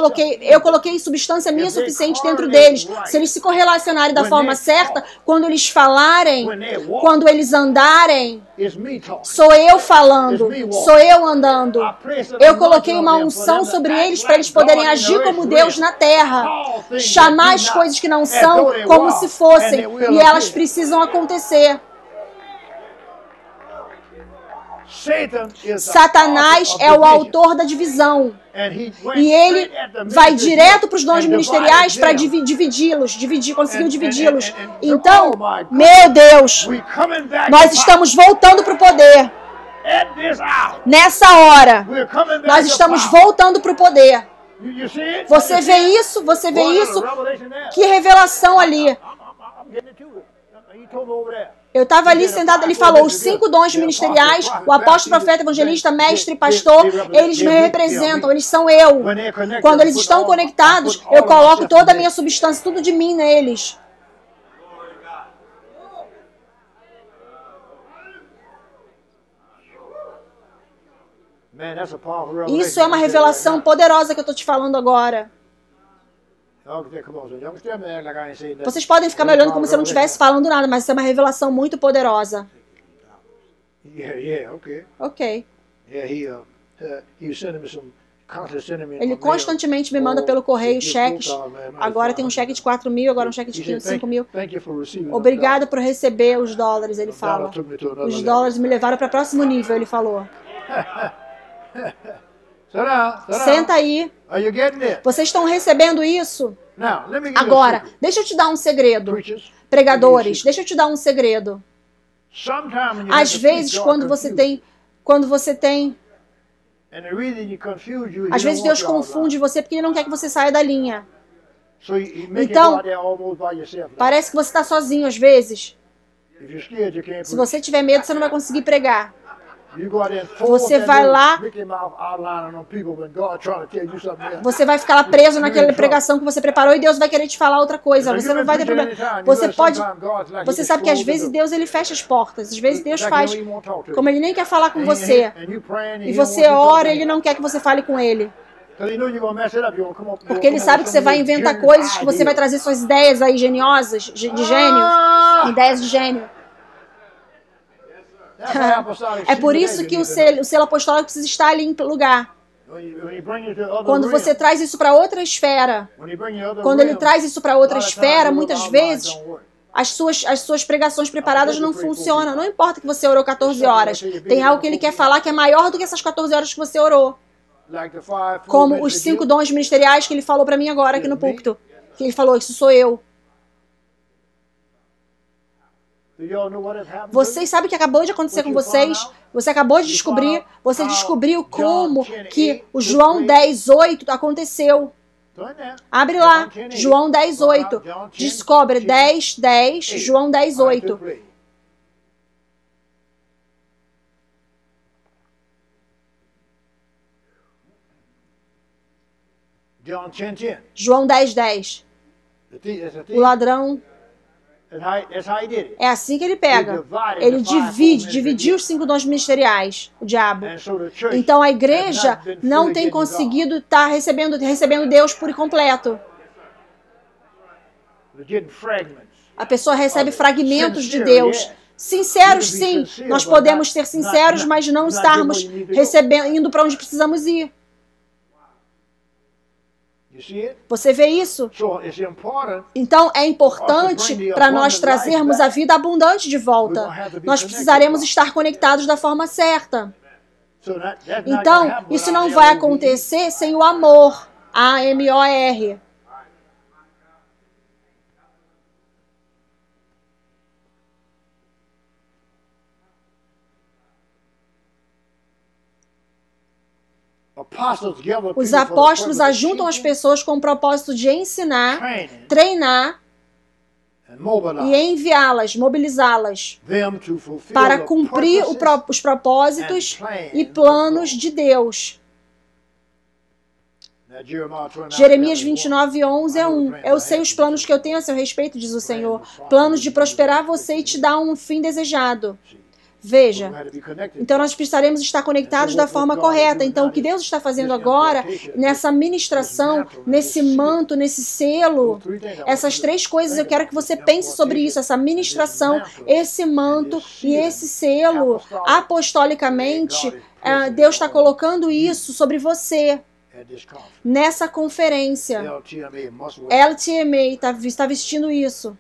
coloquei substância minha suficiente dentro deles. Se eles se correlacionarem da forma certa, quando eles falarem, quando eles andarem, sou eu falando, sou eu andando. Eu coloquei uma unção sobre eles para eles poderem agir como Deus na terra. Chamar as coisas que não são como se fossem. E elas precisam acontecer. Satanás é o autor da divisão. E ele vai direto para os dons ministeriais para dividi-los, conseguiu dividi-los. Então, meu Deus, nós estamos voltando para o poder. Nessa hora, nós estamos voltando para o poder. Você vê isso? Você vê isso? Que revelação ali. Eu estava ali sentado, ele falou, os 5 dons ministeriais, o apóstolo, profeta, evangelista, mestre, pastor, eles me representam, eles são eu. Quando eles estão conectados, eu coloco toda a minha substância, tudo de mim neles. Isso é uma revelação poderosa que eu estou te falando agora. Vocês podem ficar me olhando como se eu não estivesse falando nada, mas isso é uma revelação muito poderosa. Ok. Ele constantemente me manda pelo correio cheques. Agora tem um cheque de 4 mil, agora um cheque de 5 mil. Obrigado por receber os dólares, ele fala. Os dólares me levaram para o próximo nível, ele falou. Senta aí. Vocês estão recebendo isso? Agora, deixa eu te dar um segredo. Pregadores, deixa eu te dar um segredo. Às vezes, quando você tem... Às vezes Deus confunde você porque Ele não quer que você saia da linha. Então, parece que você está sozinho às vezes. Se você tiver medo, você não vai conseguir pregar. Você vai lá, você vai ficar lá preso naquela pregação que você preparou e Deus vai querer te falar outra coisa. Você não vai ter problema. Você sabe que às vezes Deus ele fecha as portas. Às vezes Deus faz como Ele nem quer falar com você. E você ora e Ele não quer que você fale com Ele. Porque Ele sabe que você vai inventar coisas, que você vai trazer suas ideias aí geniosas, de gênio. Ideias de gênio. É por isso que o selo apostólico precisa estar ali em lugar. Quando você traz isso para outra esfera, quando ele traz isso para outra esfera, muitas vezes as suas pregações preparadas não funcionam. Não importa que você orou 14 horas. Tem algo que ele quer falar que é maior do que essas 14 horas que você orou. Como os 5 dons ministeriais que ele falou para mim agora aqui no púlpito. Que ele falou, isso sou eu. Vocês sabem o que acabou de acontecer com vocês? Você acabou de descobrir, você descobriu como que o João 10:8 aconteceu. Abre lá, João 10:8. Descobre 10:10, João 10:8. João 10:10. O ladrão... É assim que ele pega. Ele dividiu os 5 dons ministeriais, o diabo. Então a igreja não tem conseguido estar recebendo Deus por completo. A pessoa recebe fragmentos de Deus. Sinceros, sim. Nós podemos ser sinceros, mas não estarmos indo para onde precisamos ir. Você vê isso? Então é importante para nós trazermos a vida abundante de volta. Nós precisaremos estar conectados da forma certa. Então, isso não vai acontecer sem o amor. A-M-O-R. Os apóstolos ajuntam as pessoas com o propósito de ensinar, treinar e enviá-las, mobilizá-las para cumprir os propósitos e planos de Deus. Jeremias 29:11 é um. Eu sei os planos que eu tenho a seu respeito, diz o Senhor. Planos de prosperar você e te dar um fim desejado. Veja, então nós precisaremos estar conectados da forma correta. Então o que Deus está fazendo agora, nessa ministração, nesse manto, nesse selo, essas três coisas eu quero que você pense sobre isso, essa ministração, esse manto e esse selo. Apostolicamente, Deus está colocando isso sobre você. Nessa conferência, LTMA está vestindo isso.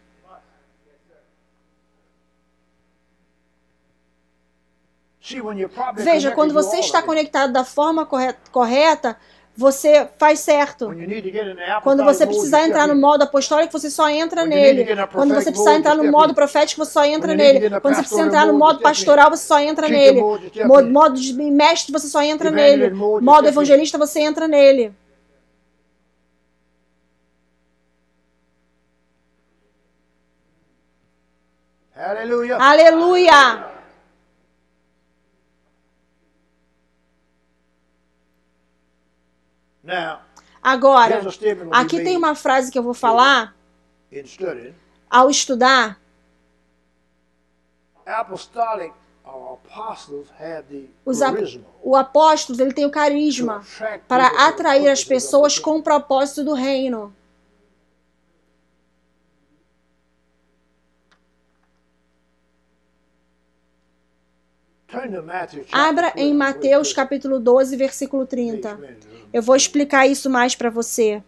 Veja, quando você está conectado da forma correta, você faz certo. Quando você precisar entrar no modo apostólico, você só entra nele. Quando você precisar entrar no modo profético, você só entra nele. Quando você precisar entrar no modo pastoral, você só entra nele. Modo de mestre, você só entra nele. Modo evangelista, você entra nele. Aleluia! Aleluia! Agora, aqui tem uma frase que eu vou falar ao estudar. O apóstolo, ele tem o carisma para atrair as pessoas com o propósito do reino. Abra em Mateus capítulo 12, versículo 30. Eu vou explicar isso mais para você.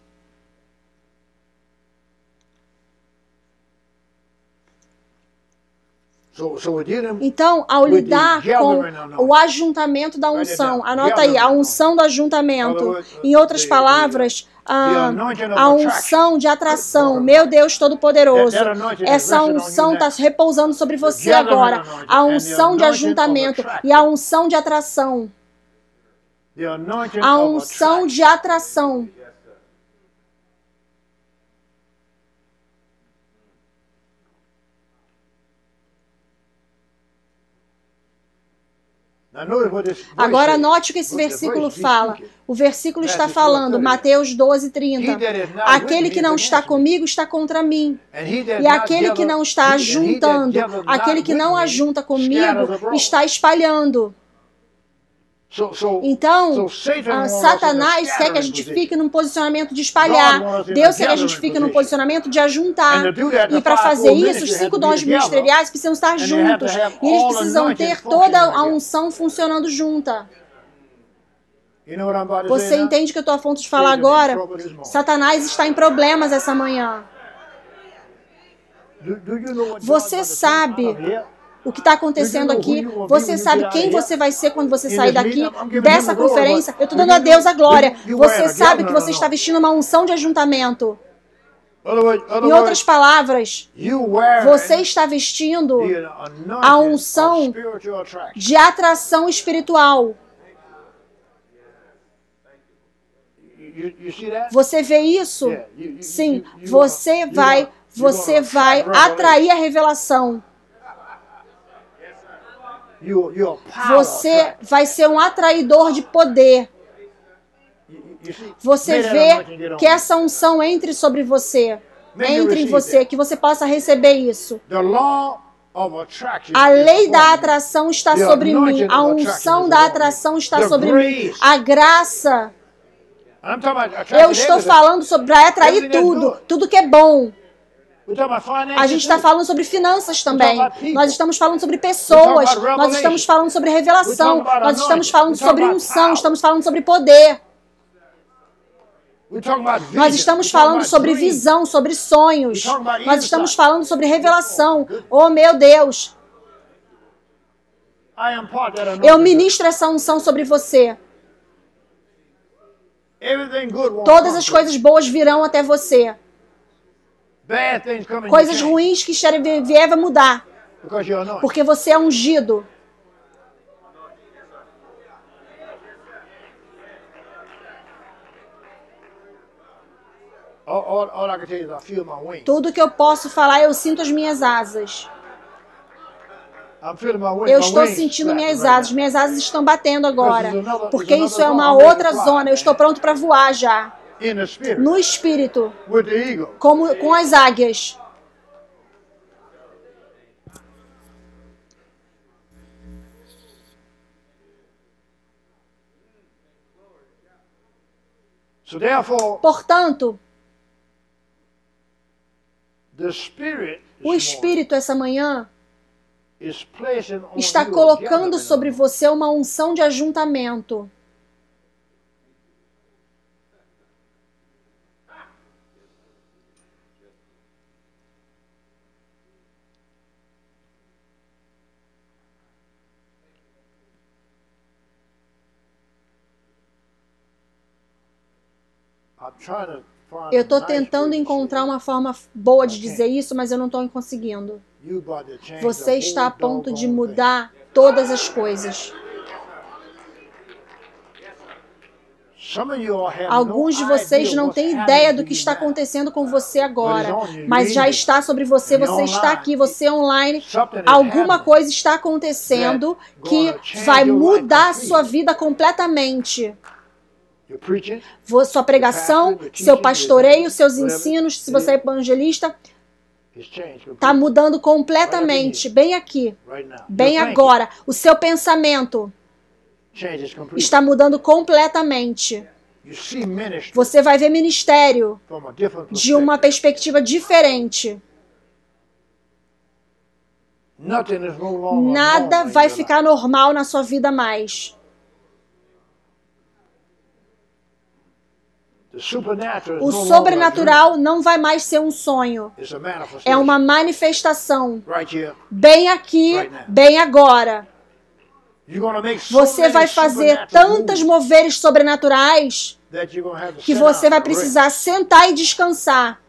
Então, ao lidar com o ajuntamento da unção, anota aí, a unção do ajuntamento. Em outras palavras, a unção de atração, meu Deus Todo-Poderoso. Essa unção está repousando sobre você agora. A unção de ajuntamento e a unção de atração. A unção de atração. Agora note o que esse versículo fala. O versículo está falando, Mateus 12, 30. Aquele que não está comigo está contra mim. E aquele que não está ajuntando, aquele que não ajunta comigo, está espalhando. Então, Satanás quer que a gente fique num posicionamento de espalhar. Deus quer que a gente fique num posicionamento de ajuntar. E para fazer isso, os 5 dons ministeriais precisam estar juntos. E eles precisam ter toda a unção funcionando junta. Você entende o que eu estou a ponto de falar agora? Satanás está em problemas essa manhã. Você sabe o que está acontecendo aqui? Você sabe quem você vai ser quando você sair daqui, dessa conferência? Eu estou dando a Deus a glória. Você sabe que você está vestindo uma unção de ajuntamento. Em outras palavras, você está vestindo a unção de atração espiritual. Você vê isso? Sim, você vai atrair a revelação. Você vai ser um atraidor de poder. Você vê que essa unção entre sobre você, entre em você, que você possa receber isso. A lei da atração está sobre mim, a unção da atração está sobre mim, a graça. Eu estou falando sobre atrair tudo que é bom. A gente está falando sobre finanças também. Nós estamos falando sobre pessoas. Nós estamos falando sobre revelação. Nós estamos falando sobre unção. Estamos falando sobre poder. Nós estamos falando sobre visão, sobre sonhos. Nós estamos falando sobre revelação. Oh, meu Deus! Eu ministro essa unção sobre você. Todas as coisas boas virão até você. Coisas ruins que vier vai mudar. Porque você é ungido. Tudo que eu posso falar, eu sinto as minhas asas. Eu estou sentindo minhas asas. Minhas asas estão batendo agora. Porque isso é uma outra zona. Eu estou pronto para voar já. No espírito. Com as águias. Portanto, o Espírito essa manhã está colocando sobre você uma unção de ajuntamento. Eu estou tentando encontrar uma forma boa de dizer isso, mas eu não estou conseguindo. Você está a ponto de mudar todas as coisas. Alguns de vocês não têm ideia do que está acontecendo com você agora, mas já está sobre você, você está aqui, você online. Alguma coisa está acontecendo que vai mudar a sua vida completamente. Sua pregação, seu pastoreio, seus ensinos, se você é evangelista, está mudando completamente, bem aqui, bem agora. O seu pensamento está mudando completamente. Você vai ver ministério de uma perspectiva diferente. Nada vai ficar normal na sua vida mais. O sobrenatural não vai mais ser um sonho. É uma manifestação. Bem aqui, bem agora. Você vai fazer tantos moveres sobrenaturais que você vai precisar sentar e descansar.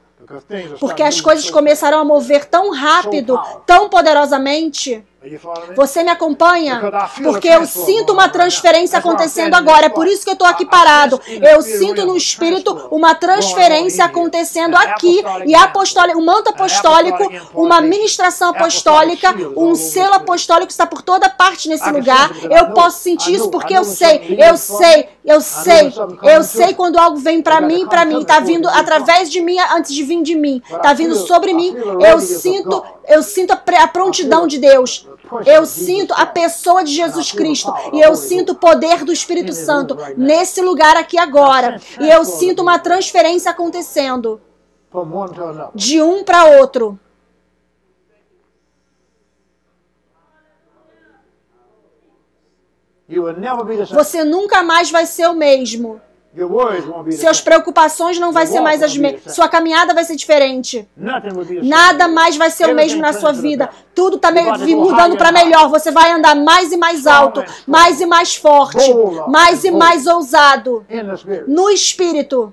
Porque as coisas começarão a mover tão rápido, tão poderosamente. Você me acompanha? Porque eu sinto uma transferência acontecendo agora. É por isso que eu estou aqui parado. Eu sinto no Espírito uma transferência acontecendo aqui. E o manto apostólico, uma ministração apostólica, um selo apostólico está por toda parte nesse lugar. Eu posso sentir isso porque eu sei quando algo vem para mim. Está vindo através de mim antes de vir de mim. Está vindo sobre mim. Eu sinto a prontidão de Deus. Eu sinto a pessoa de Jesus Cristo. E eu sinto o poder do Espírito Santo nesse lugar aqui agora. E eu sinto uma transferência acontecendo de um para outro. Você nunca mais vai ser o mesmo. Suas preocupações não vão ser mais as mesmas. Sua caminhada vai ser diferente. Nada mais vai ser o mesmo na sua vida. Tudo está mudando para melhor. Você vai andar mais e mais alto, mais e mais forte, mais e mais ousado. No Espírito.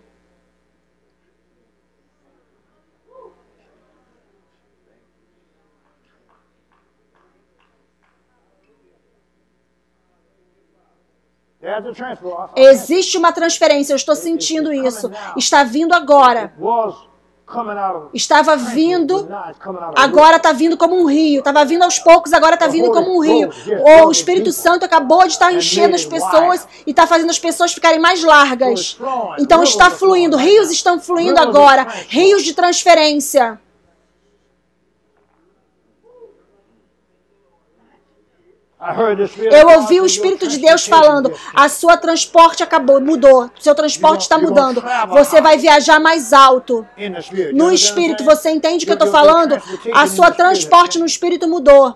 Existe uma transferência, eu estou sentindo isso. Está vindo agora. Estava vindo, agora está vindo como um rio. Estava vindo aos poucos, agora está vindo como um rio. O Espírito Santo acabou de estar enchendo as pessoas e está fazendo as pessoas ficarem mais largas. Então está fluindo, rios estão fluindo agora. Rios de transferência. Eu ouvi o Espírito de Deus falando, a sua transporte mudou, seu transporte está mudando, você vai viajar mais alto. No Espírito, você entende o que eu estou falando? A sua transporte no Espírito mudou.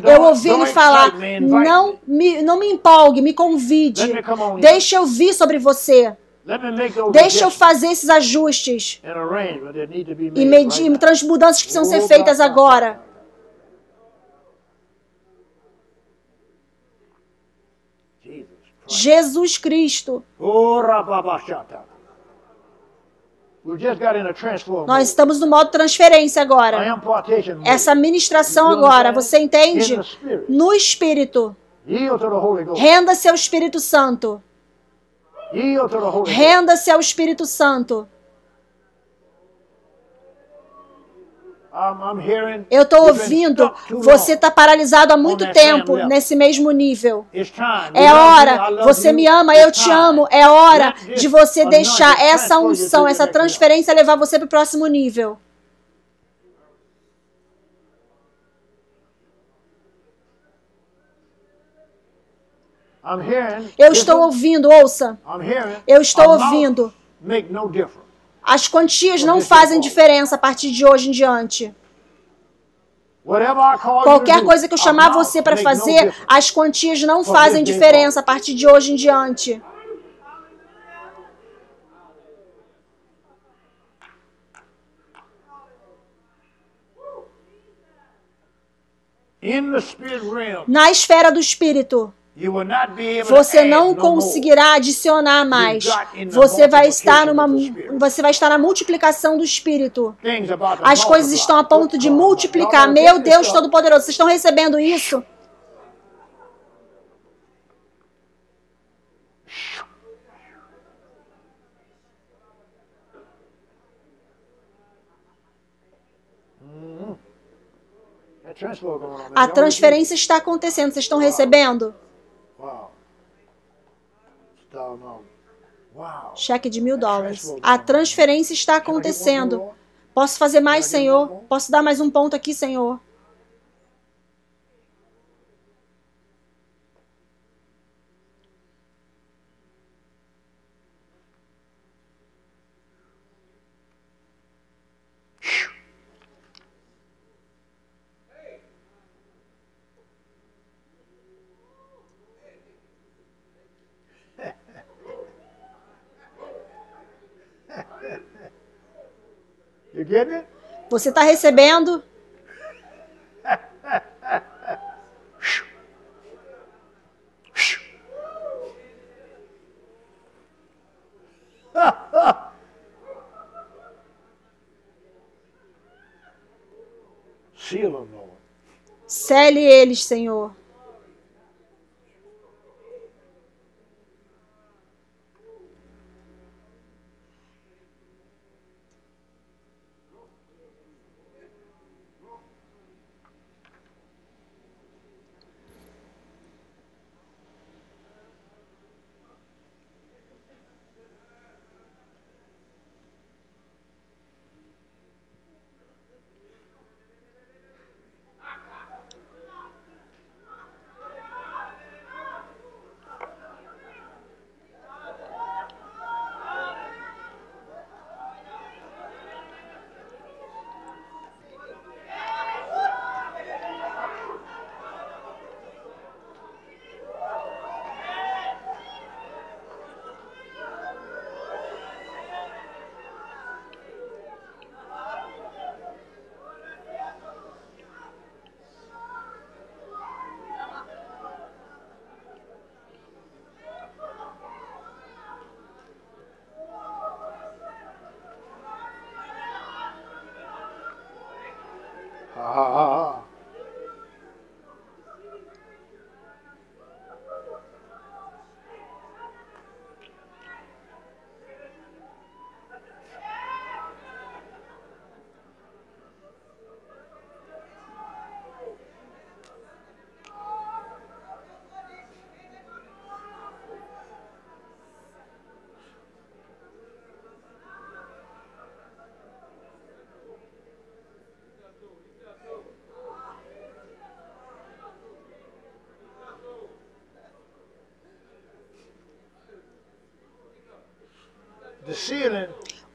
Eu ouvi ele falar, não me empolgue, me convide. Deixa eu vir sobre você. Deixa eu fazer esses ajustes e mudanças que precisam ser feitas agora. Jesus Cristo. Nós estamos no modo transferência agora. Essa ministração agora, você entende? No Espírito. Renda-se ao Espírito Santo. Renda-se ao Espírito Santo. Eu estou ouvindo, você está paralisado há muito tempo nesse mesmo nível. É hora, você me ama, eu te amo. É hora de você deixar essa unção, essa transferência levar você para o próximo nível. Eu estou ouvindo, ouça. Eu estou ouvindo. As quantias não fazem diferença a partir de hoje em diante. Qualquer coisa que eu chamar você para fazer, as quantias não fazem diferença a partir de hoje em diante. Na esfera do Espírito, você não conseguirá adicionar mais. Você vai estar na multiplicação do Espírito. As coisas estão a ponto de multiplicar. Meu Deus Todo-Poderoso, vocês estão recebendo isso? A transferência está acontecendo. Vocês estão recebendo? Cheque de $1000. A transferência está acontecendo. Posso fazer mais, Senhor? Posso dar mais um ponto aqui, Senhor? Você está recebendo? Sele eles, Senhor.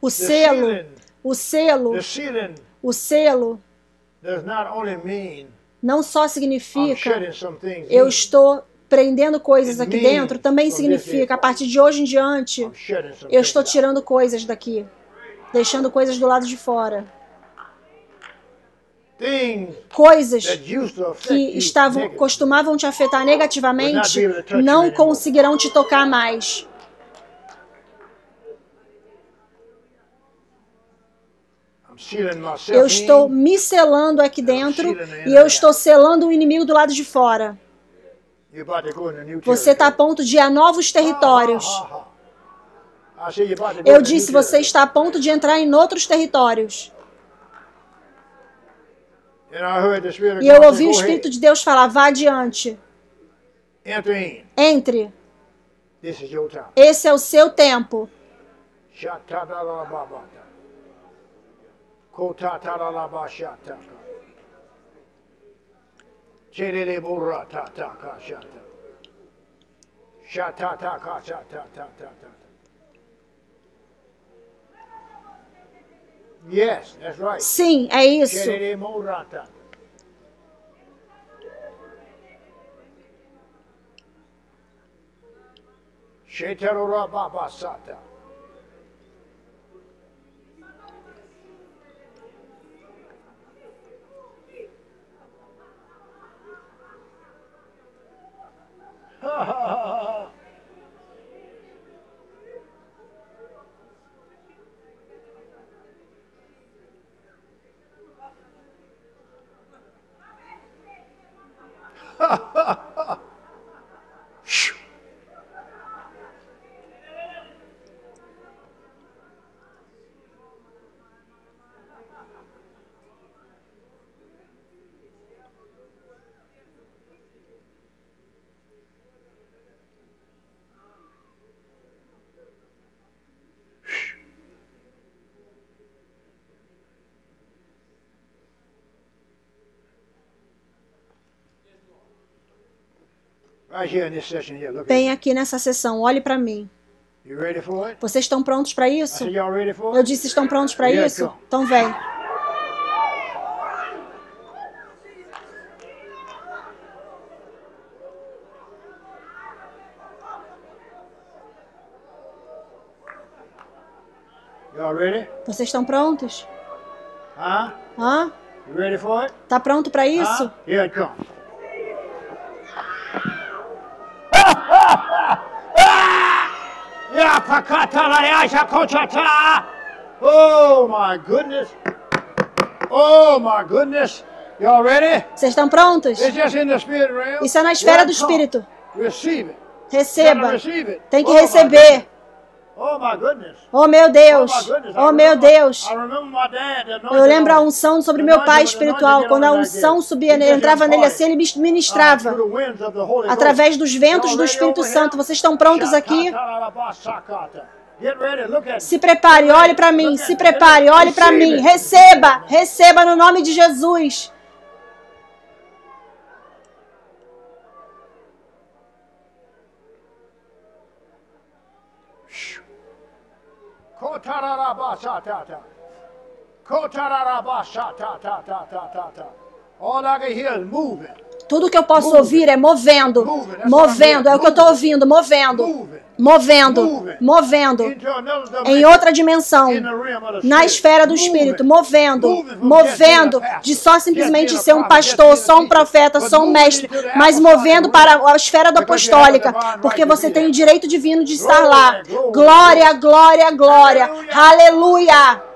O selo não só significa eu estou prendendo coisas aqui dentro, também significa a partir de hoje em diante eu estou tirando coisas daqui, deixando coisas do lado de fora. Coisas que costumavam te afetar negativamente não conseguirão te tocar mais. Eu estou me selando aqui dentro e eu estou selando o inimigo do lado de fora. Você está a ponto de ir a novos territórios. Eu disse, você está a ponto de entrar em outros territórios. E eu ouvi o Espírito de Deus falar, vá adiante. Entre. Esse é o seu tempo. Sim, é isso. Bem aqui nessa sessão, olhe para mim. Vocês estão prontos para isso? Eu disse, estão prontos para isso? Então vem. Vocês estão prontos? Hã? Tá pronto para isso? Oh my goodness! Oh my goodness! Y'all ready? Vocês estão prontos? Isso é na esfera do Espírito. Receba. Tem que receber. Oh meu Deus! Oh meu Deus! Eu lembro a unção sobre meu pai espiritual. Quando a unção subia, entrava nele assim, ele ministrava através dos ventos do Espírito Santo. Vocês estão prontos aqui? Se prepare, olhe para mim. Se prepare, olhe para mim. Receba, receba no nome de Jesus. All I can hear is moving. Tudo que eu posso ouvir é movendo, movendo, é o que eu estou ouvindo, movendo, movendo, movendo, em outra dimensão, na esfera do Espírito, movendo, movendo, de só simplesmente ser um pastor, só um profeta, só um mestre, mas movendo para a esfera do apostólica, porque você tem o direito divino de estar lá. Glória, glória, glória, aleluia!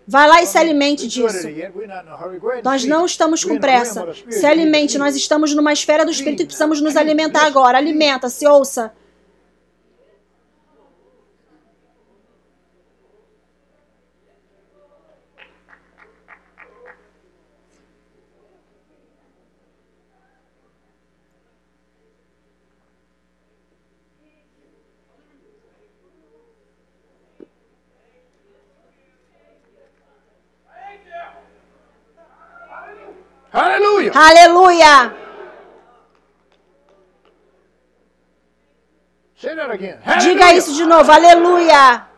Vai lá e se alimente disso. Nós não estamos com pressa. Se alimente, nós estamos numa esfera do Espírito e precisamos nos alimentar agora. Alimenta-se, ouça. Hallelujah. Aleluia. Say that again. Diga isso de novo. Aleluia.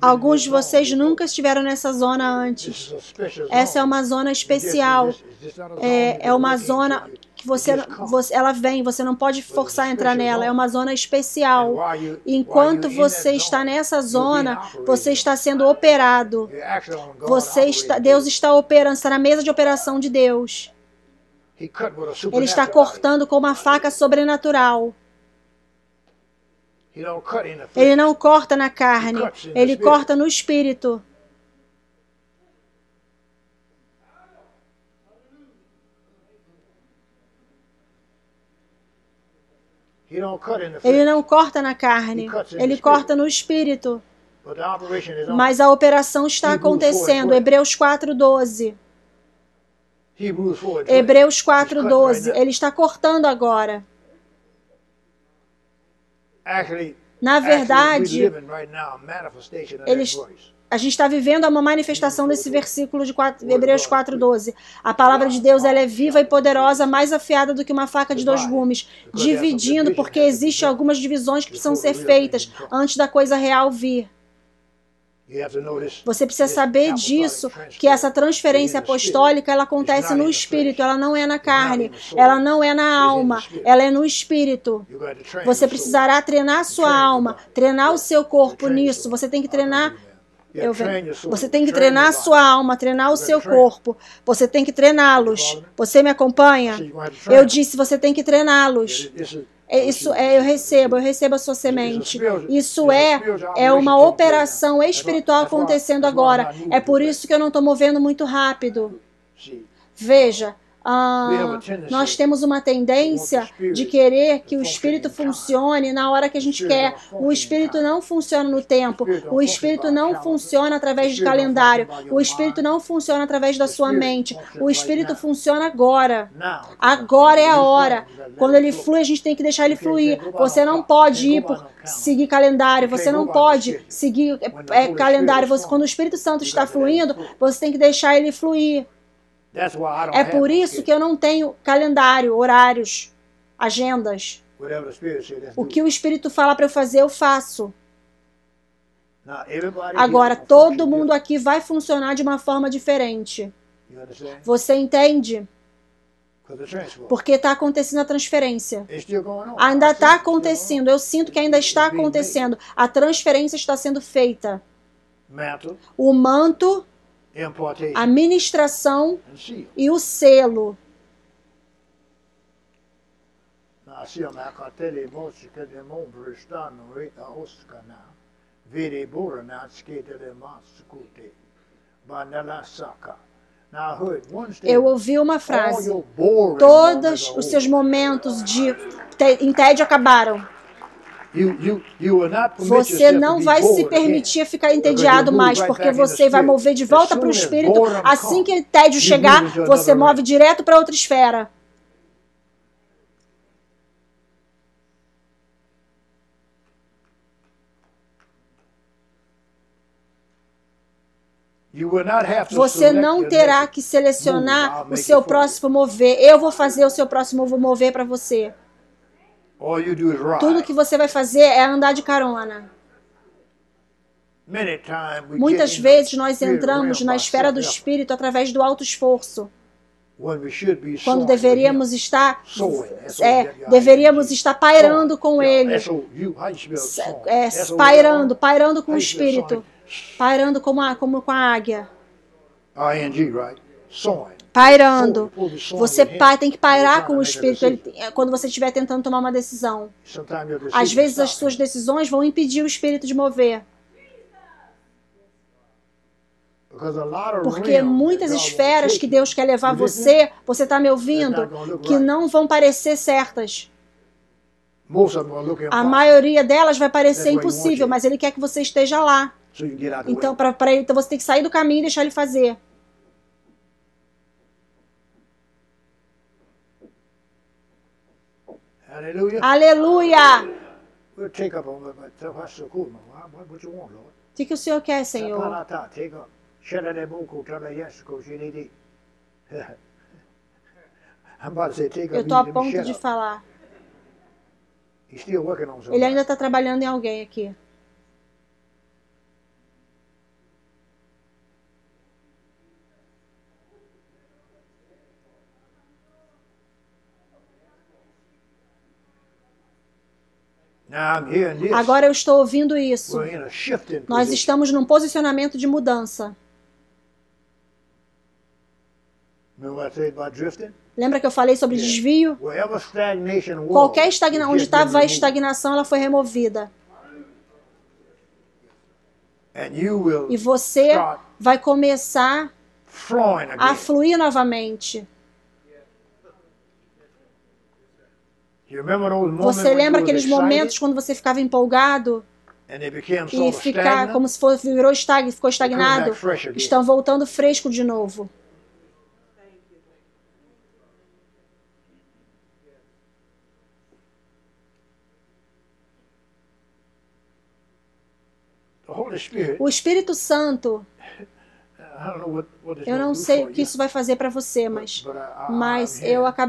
Alguns de vocês nunca estiveram nessa zona antes. Essa é uma zona especial. É uma zona que ela vem, você não pode forçar a entrar nela. É uma zona especial. Enquanto você está nessa zona, você está sendo operado. Deus está operando, está na mesa de operação de Deus. Ele está cortando com uma faca sobrenatural. Ele não corta na carne, ele corta no espírito. Ele não corta na carne, ele corta no espírito. Mas a operação está acontecendo. Hebreus 4:12. Hebreus 4:12. Ele está cortando agora. Na verdade, a gente está vivendo uma manifestação desse versículo de Hebreus 4:12. A palavra de Deus ela é viva e poderosa, mais afiada do que uma faca de 2 gumes, dividindo, porque existem algumas divisões que precisam ser feitas antes da coisa real vir. Você precisa saber disso, que essa transferência apostólica ela acontece no espírito, ela não é na carne, ela não é na alma, ela é no espírito. Você precisará treinar a sua alma, treinar o seu corpo nisso. Você tem que treinar. Você tem que treinar a sua alma, treinar o seu corpo. Você tem que treiná-los. Você me acompanha? Eu disse, você tem que treiná-los. Eu recebo a sua semente. Isso é uma operação espiritual acontecendo agora. É por isso que eu não estou movendo muito rápido. Veja, nós temos uma tendência de querer que o Espírito funcione na hora que a gente quer. O Espírito não funciona no tempo. O Espírito não funciona através de calendário. O Espírito não funciona através da sua mente. O Espírito funciona agora. Agora é a hora. Quando ele flui, a gente tem que deixar ele fluir. Você não pode ir por seguir calendário. Você não pode seguir calendário. Quando o Espírito Santo está fluindo, você tem que deixar ele fluir. É por isso que eu não tenho calendário, horários, agendas. O que o Espírito fala para eu fazer, eu faço. Agora, todo mundo aqui vai funcionar de uma forma diferente. Você entende? Porque está acontecendo a transferência. Ainda está acontecendo. Eu sinto que ainda está acontecendo. A transferência está sendo feita. O manto, a ministração e o selo. Eu ouvi uma frase: todos os seus momentos de tédio acabaram. Você não vai se permitir ficar entediado mais, porque você vai mover de volta para o Espírito. Assim que o tédio chegar, você move direto para outra esfera. Você não terá que selecionar o seu próximo mover. Eu vou fazer o seu próximo mover para você. Tudo que você vai fazer é andar de carona. Muitas vezes nós entramos na esfera do Espírito através do alto esforço, quando deveríamos estar pairando com Ele, pairando com o Espírito, pairando como com a águia. Pairando. Você tem que pairar com o Espírito quando você estiver tentando tomar uma decisão. Às vezes as suas decisões vão impedir o Espírito de mover. Porque muitas esferas que Deus quer levar você está me ouvindo, que não vão parecer certas. A maioria delas vai parecer impossível, mas Ele quer que você esteja lá. Então, então você tem que sair do caminho e deixar Ele fazer. Aleluia! O que o Senhor quer, Senhor? Eu estou a ponto de falar. Ele ainda está trabalhando em alguém aqui. Agora eu estou ouvindo isso. Nós estamos num posicionamento de mudança. Lembra que eu falei sobre desvio? Qualquer estagnação, onde estava a estagnação, ela foi removida. E você vai começar a fluir novamente. Você lembra aqueles momentos quando você ficava empolgado e como se ficou estagnado? Estão voltando fresco de novo. O Espírito Santo, eu não sei o que isso vai fazer para você, mas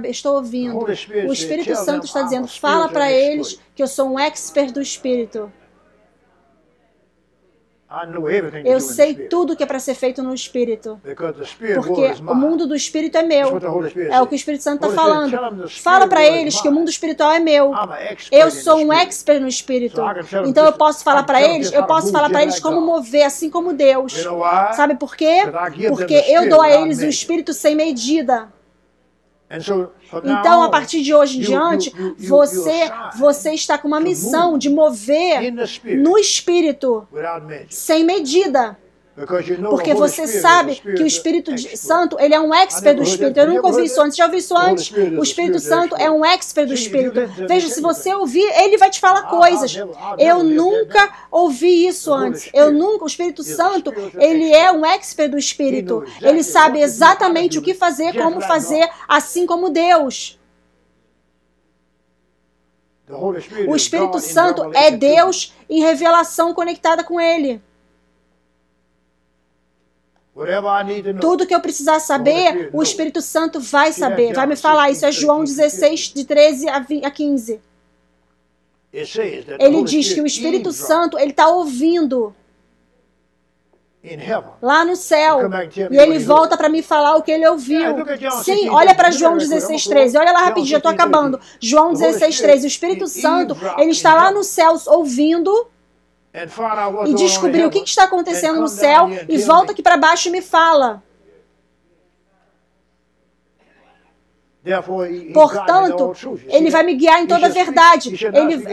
estou ouvindo. O Espírito Santo está dizendo, fala para eles que eu sou um expert do Espírito. Eu sei tudo que é para ser feito no Espírito. Porque o mundo do Espírito é meu. É o que o Espírito Santo está falando. Fala para eles que o mundo espiritual é meu. Eu sou um expert no Espírito. Então eu posso falar para eles, como mover, assim como Deus. Sabe por quê? Porque eu dou a eles o Espírito sem medida. Então, a partir de hoje em diante, você está com uma missão de mover no Espírito, sem medida. Porque você sabe que o Espírito Santo, ele é um expert do Espírito. Eu nunca ouvi isso antes. Já ouvi isso antes? O Espírito Santo é um expert do Espírito. Veja, se você ouvir, ele vai te falar coisas. Eu nunca ouvi isso antes. O Espírito Santo, ele é um expert do Espírito. Ele sabe exatamente o que fazer, como fazer, assim como Deus. O Espírito Santo é Deus em revelação conectada com Ele. Tudo que eu precisar saber, o Espírito Santo vai saber, vai me falar. Isso é João 16, de 13 a 15. Ele diz que o Espírito Santo, ele está ouvindo lá no céu. E ele volta para me falar o que ele ouviu. Sim, olha para João 16, 13. Olha lá rapidinho, eu estou acabando. João 16, 13. O Espírito Santo, ele está lá nos céus ouvindo e descobrir o que está acontecendo no céu e volta aqui para baixo e me fala. Portanto, ele vai me guiar em toda a verdade.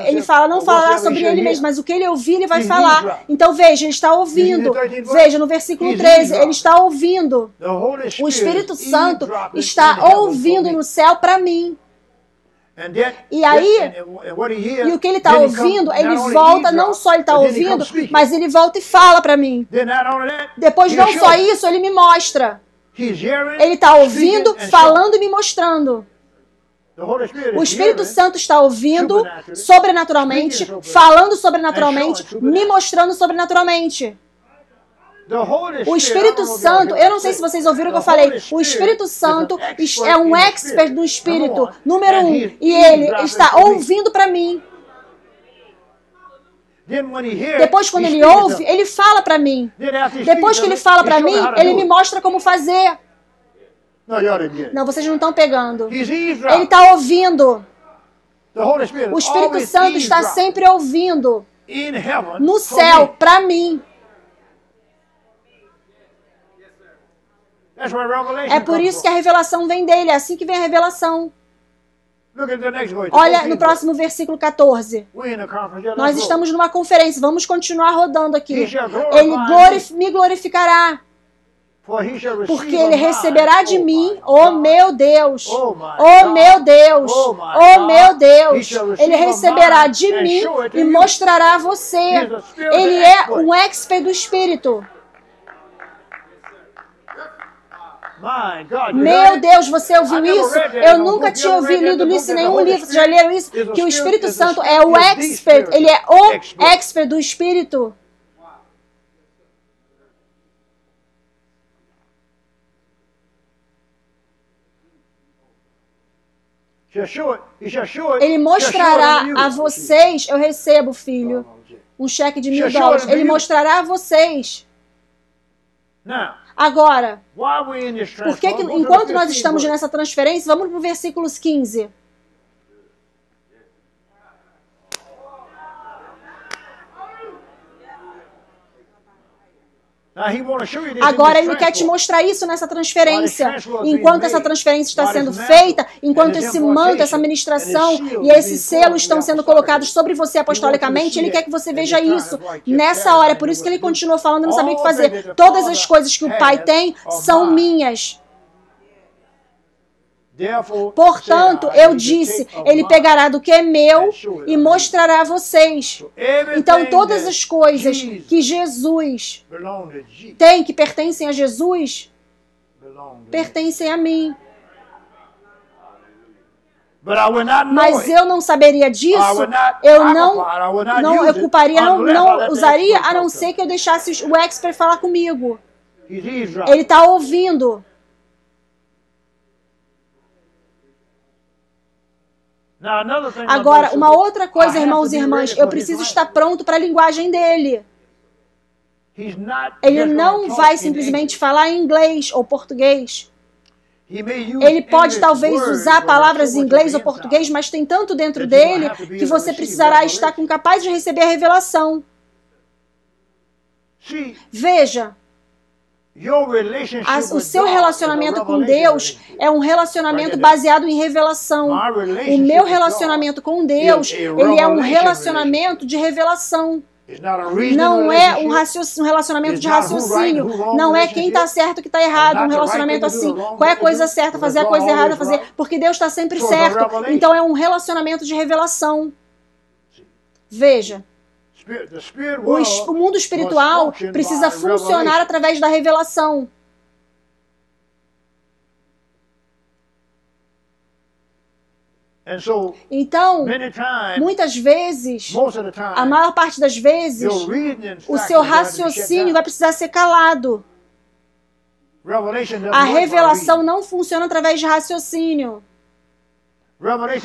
Ele fala, não falará sobre ele mesmo, mas o que ele ouvir, ele vai falar. Então veja, ele está ouvindo. Veja, no versículo 13, ele está ouvindo. O Espírito Santo está ouvindo no céu para mim. E aí, e o que ele está ouvindo, ele volta, não só ele está ouvindo, mas ele volta e fala para mim. Depois, não só isso, ele me mostra. Ele está ouvindo, falando e me mostrando. O Espírito Santo está ouvindo sobrenaturalmente, falando sobrenaturalmente, me mostrando sobrenaturalmente. O Espírito Santo, eu não sei se vocês ouviram o que eu falei, o Espírito Santo é um expert do Espírito, número 1, e ele está ouvindo para mim. Depois, quando ele ouve, ele fala para mim. Depois que ele fala para mim, ele me mostra como fazer. Não, vocês não estão pegando. Ele está ouvindo. O Espírito Santo está sempre ouvindo no céu para mim. É por isso que a revelação vem dele, é assim que vem a revelação. Olha no próximo versículo 14. Nós estamos numa conferência, vamos continuar rodando aqui. Ele me glorificará. porque ele receberá de mim, oh meu Deus, oh meu Deus, oh meu Deus, ele receberá de mim e mostrará a você. Ele é um expert do Espírito. Meu Deus, você ouviu isso? Eu nunca tinha lido isso em nenhum livro. Vocês já leram isso? Que o Espírito Santo é o expert, ele é o expert do Espírito. Ele mostrará a vocês, eu recebo, filho, um cheque de $1000. Ele mostrará a vocês. Agora, por que enquanto nós estamos nessa transferência, vamos para o versículos 15. Agora ele quer te mostrar isso nessa transferência. Enquanto essa transferência está sendo feita, enquanto esse manto, essa ministração e esses selos estão sendo colocados sobre você apostolicamente, ele quer que você veja isso nessa hora. Por isso que ele continua falando, não sabia o que fazer. Todas as coisas que o Pai tem são minhas. Portanto, eu disse, ele pegará do que é meu e mostrará a vocês. Então, todas as coisas que Jesus tem, que pertencem a Jesus, pertencem a mim. Mas eu não saberia disso, eu não ocuparia, não usaria, a não ser que eu deixasse o expert falar comigo. Ele está ouvindo. Agora, uma outra coisa, irmãos e irmãs, eu preciso estar pronto para a linguagem dele. Ele não vai simplesmente falar em inglês ou português. Ele pode talvez usar palavras em inglês ou português, mas tem tanto dentro dele que você precisará estar capaz de receber a revelação. Veja. O seu relacionamento com Deus é um relacionamento baseado em revelação. O meu relacionamento com Deus, ele é um relacionamento de revelação. Não é um relacionamento de raciocínio. Não é quem está certo e que está errado. Um relacionamento assim. Qual é a coisa certa, fazer a coisa errada, fazer. Porque Deus está sempre certo. Então é um relacionamento de revelação. Veja. O mundo espiritual precisa funcionar através da revelação. Então, muitas vezes, a maior parte das vezes, o seu raciocínio vai precisar ser calado. A revelação não funciona através de raciocínio.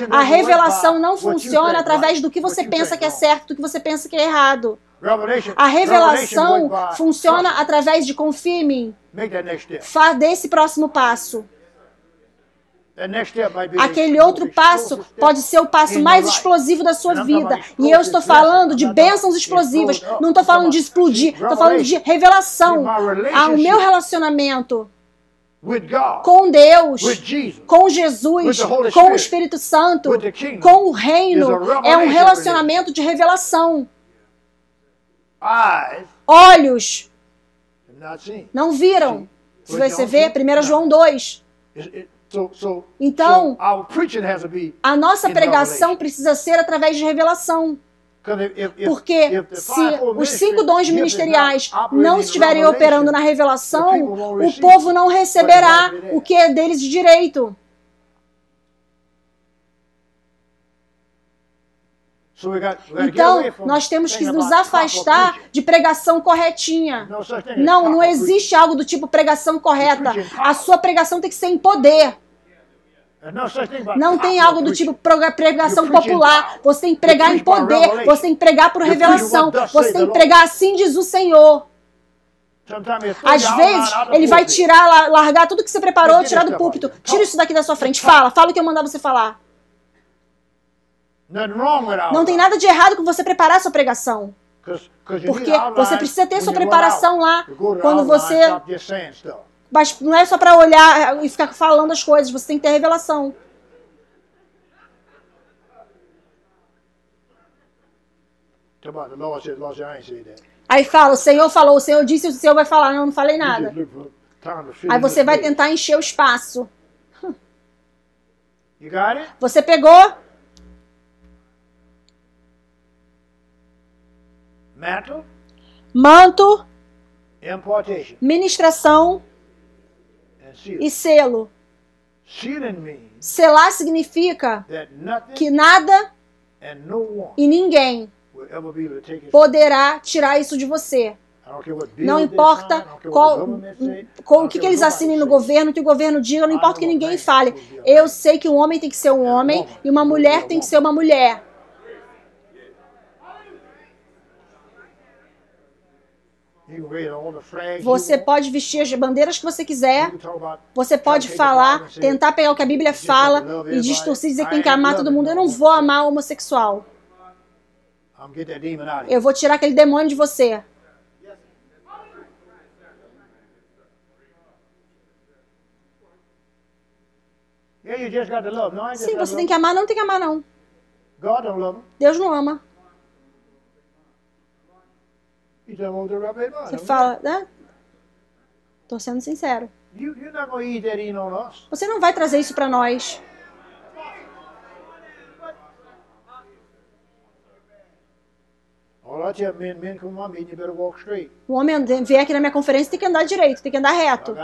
A revelação não funciona através do que você pensa que é certo, do que você pensa que é errado. A revelação funciona através de confia em mim. Dê esse próximo passo. Aquele outro passo pode ser o passo mais explosivo da sua vida. E eu estou falando de bênçãos explosivas. Não estou falando de explodir. Estou falando de revelação. O meu relacionamento com Deus, com Jesus, com o Espírito Santo, com o reino, é um relacionamento de revelação. Olhos não viram. Você vê 1 João 2. Então, a nossa pregação precisa ser através de revelação. Porque se os 5 dons ministeriais não estiverem operando na revelação, o povo não receberá o que é deles de direito. Então, nós temos que nos afastar de pregação corretinha. Não existe algo do tipo pregação correta. A sua pregação tem que ser em poder. Não tem algo do tipo pregação popular. Você tem que pregar em poder. Você tem que pregar por revelação. Você tem que pregar assim diz o Senhor. Às vezes, ele vai tirar, largar tudo que você preparou, tirar do púlpito. Tira isso daqui da sua frente. Fala o que eu mandar você falar. Não tem nada de errado com você preparar a sua pregação. Porque você precisa ter sua preparação lá. Quando você... Mas não é só para olhar e ficar falando as coisas, você tem que ter revelação. Aí fala, o Senhor falou, o Senhor disse, o Senhor vai falar. Não falei nada. Aí você vai tentar encher o espaço. Você pegou? Manto, ministração e selo. Selar significa que nada e ninguém poderá tirar isso de você. Não importa o que eles assinem no governo, o que o governo diga, não importa o que ninguém fale. Eu sei que um homem tem que ser um homem e uma mulher tem que ser uma mulher. Você pode vestir as bandeiras que você quiser. Você pode falar, tentar pegar o que a Bíblia fala e distorcer, dizer que tem que amar todo mundo. Eu não vou amar o homossexual. Eu vou tirar aquele demônio de você. Sim, você tem que amar, não tem que amar, não. Deus não ama. Você fala, né? Estou sendo sincero. Você não vai trazer isso para nós. O homem vem aqui na minha conferência tem que andar direito, tem que andar reto.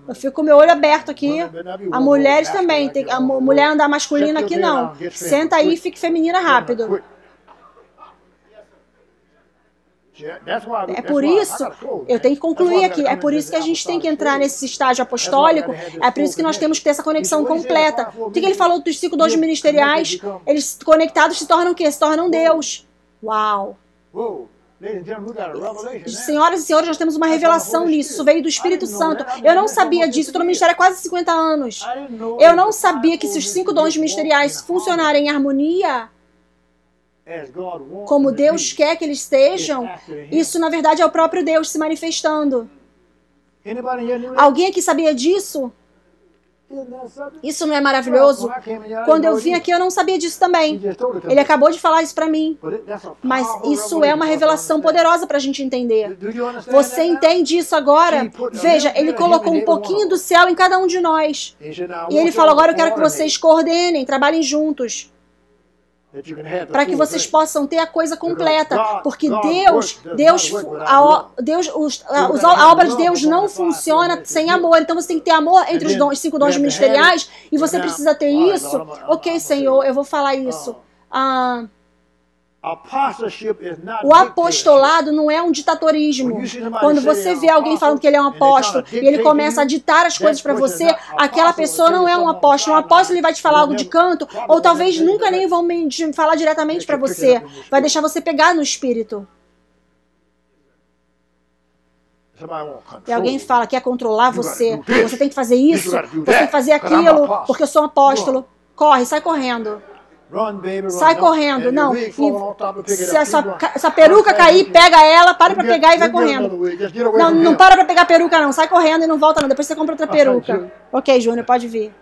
Eu fico com o meu olho aberto aqui. As mulheres também. A mulher andar masculina aqui não. Senta aí e fique feminina rápido. É por isso, eu tenho que concluir aqui, é por isso que a gente tem que entrar nesse estágio apostólico, é por isso que nós temos que ter essa conexão completa. O que ele falou dos 5 dons ministeriais? Eles conectados se tornam o quê? Se tornam Deus. Uau! Senhoras e senhores, nós temos uma revelação nisso. Isso veio do Espírito Santo. Eu não sabia disso. Estou no ministério há quase 50 anos. Eu não sabia que se os 5 dons ministeriais funcionarem em harmonia, como Deus quer que eles estejam, isso na verdade é o próprio Deus se manifestando. Alguém aqui sabia disso? Isso não é maravilhoso? Quando eu vim aqui eu não sabia disso também. Ele acabou de falar isso para mim. Mas isso é uma revelação poderosa para a gente entender. Você entende isso agora? Veja, ele colocou um pouquinho do céu em cada um de nós. E ele falou, agora eu quero que vocês coordenem, trabalhem juntos. Para que vocês possam ter a coisa completa, porque a obra de Deus não funciona sem amor. Então você tem que ter amor entre os 5 dons ministeriais e você precisa ter isso. Ok, Senhor, eu vou falar isso. O apostolado não é um ditatorismo. Quando você vê alguém falando que ele é um apóstolo e ele começa a ditar as coisas para você, aquela pessoa não é um apóstolo. Um apóstolo ele vai te falar algo de canto, ou talvez nunca nem vão falar diretamente para você. Vai deixar você pegar no espírito. E alguém fala que quer controlar você. Você tem que fazer isso, você tem que fazer aquilo, porque eu sou um apóstolo. Corre, sai correndo. Sai correndo, não. Se essa peruca cair, pega ela, para pra pegar e vai correndo. Não, não para pra pegar a peruca não, sai correndo e não volta não, depois você compra outra peruca. Ok, Júnior, pode vir.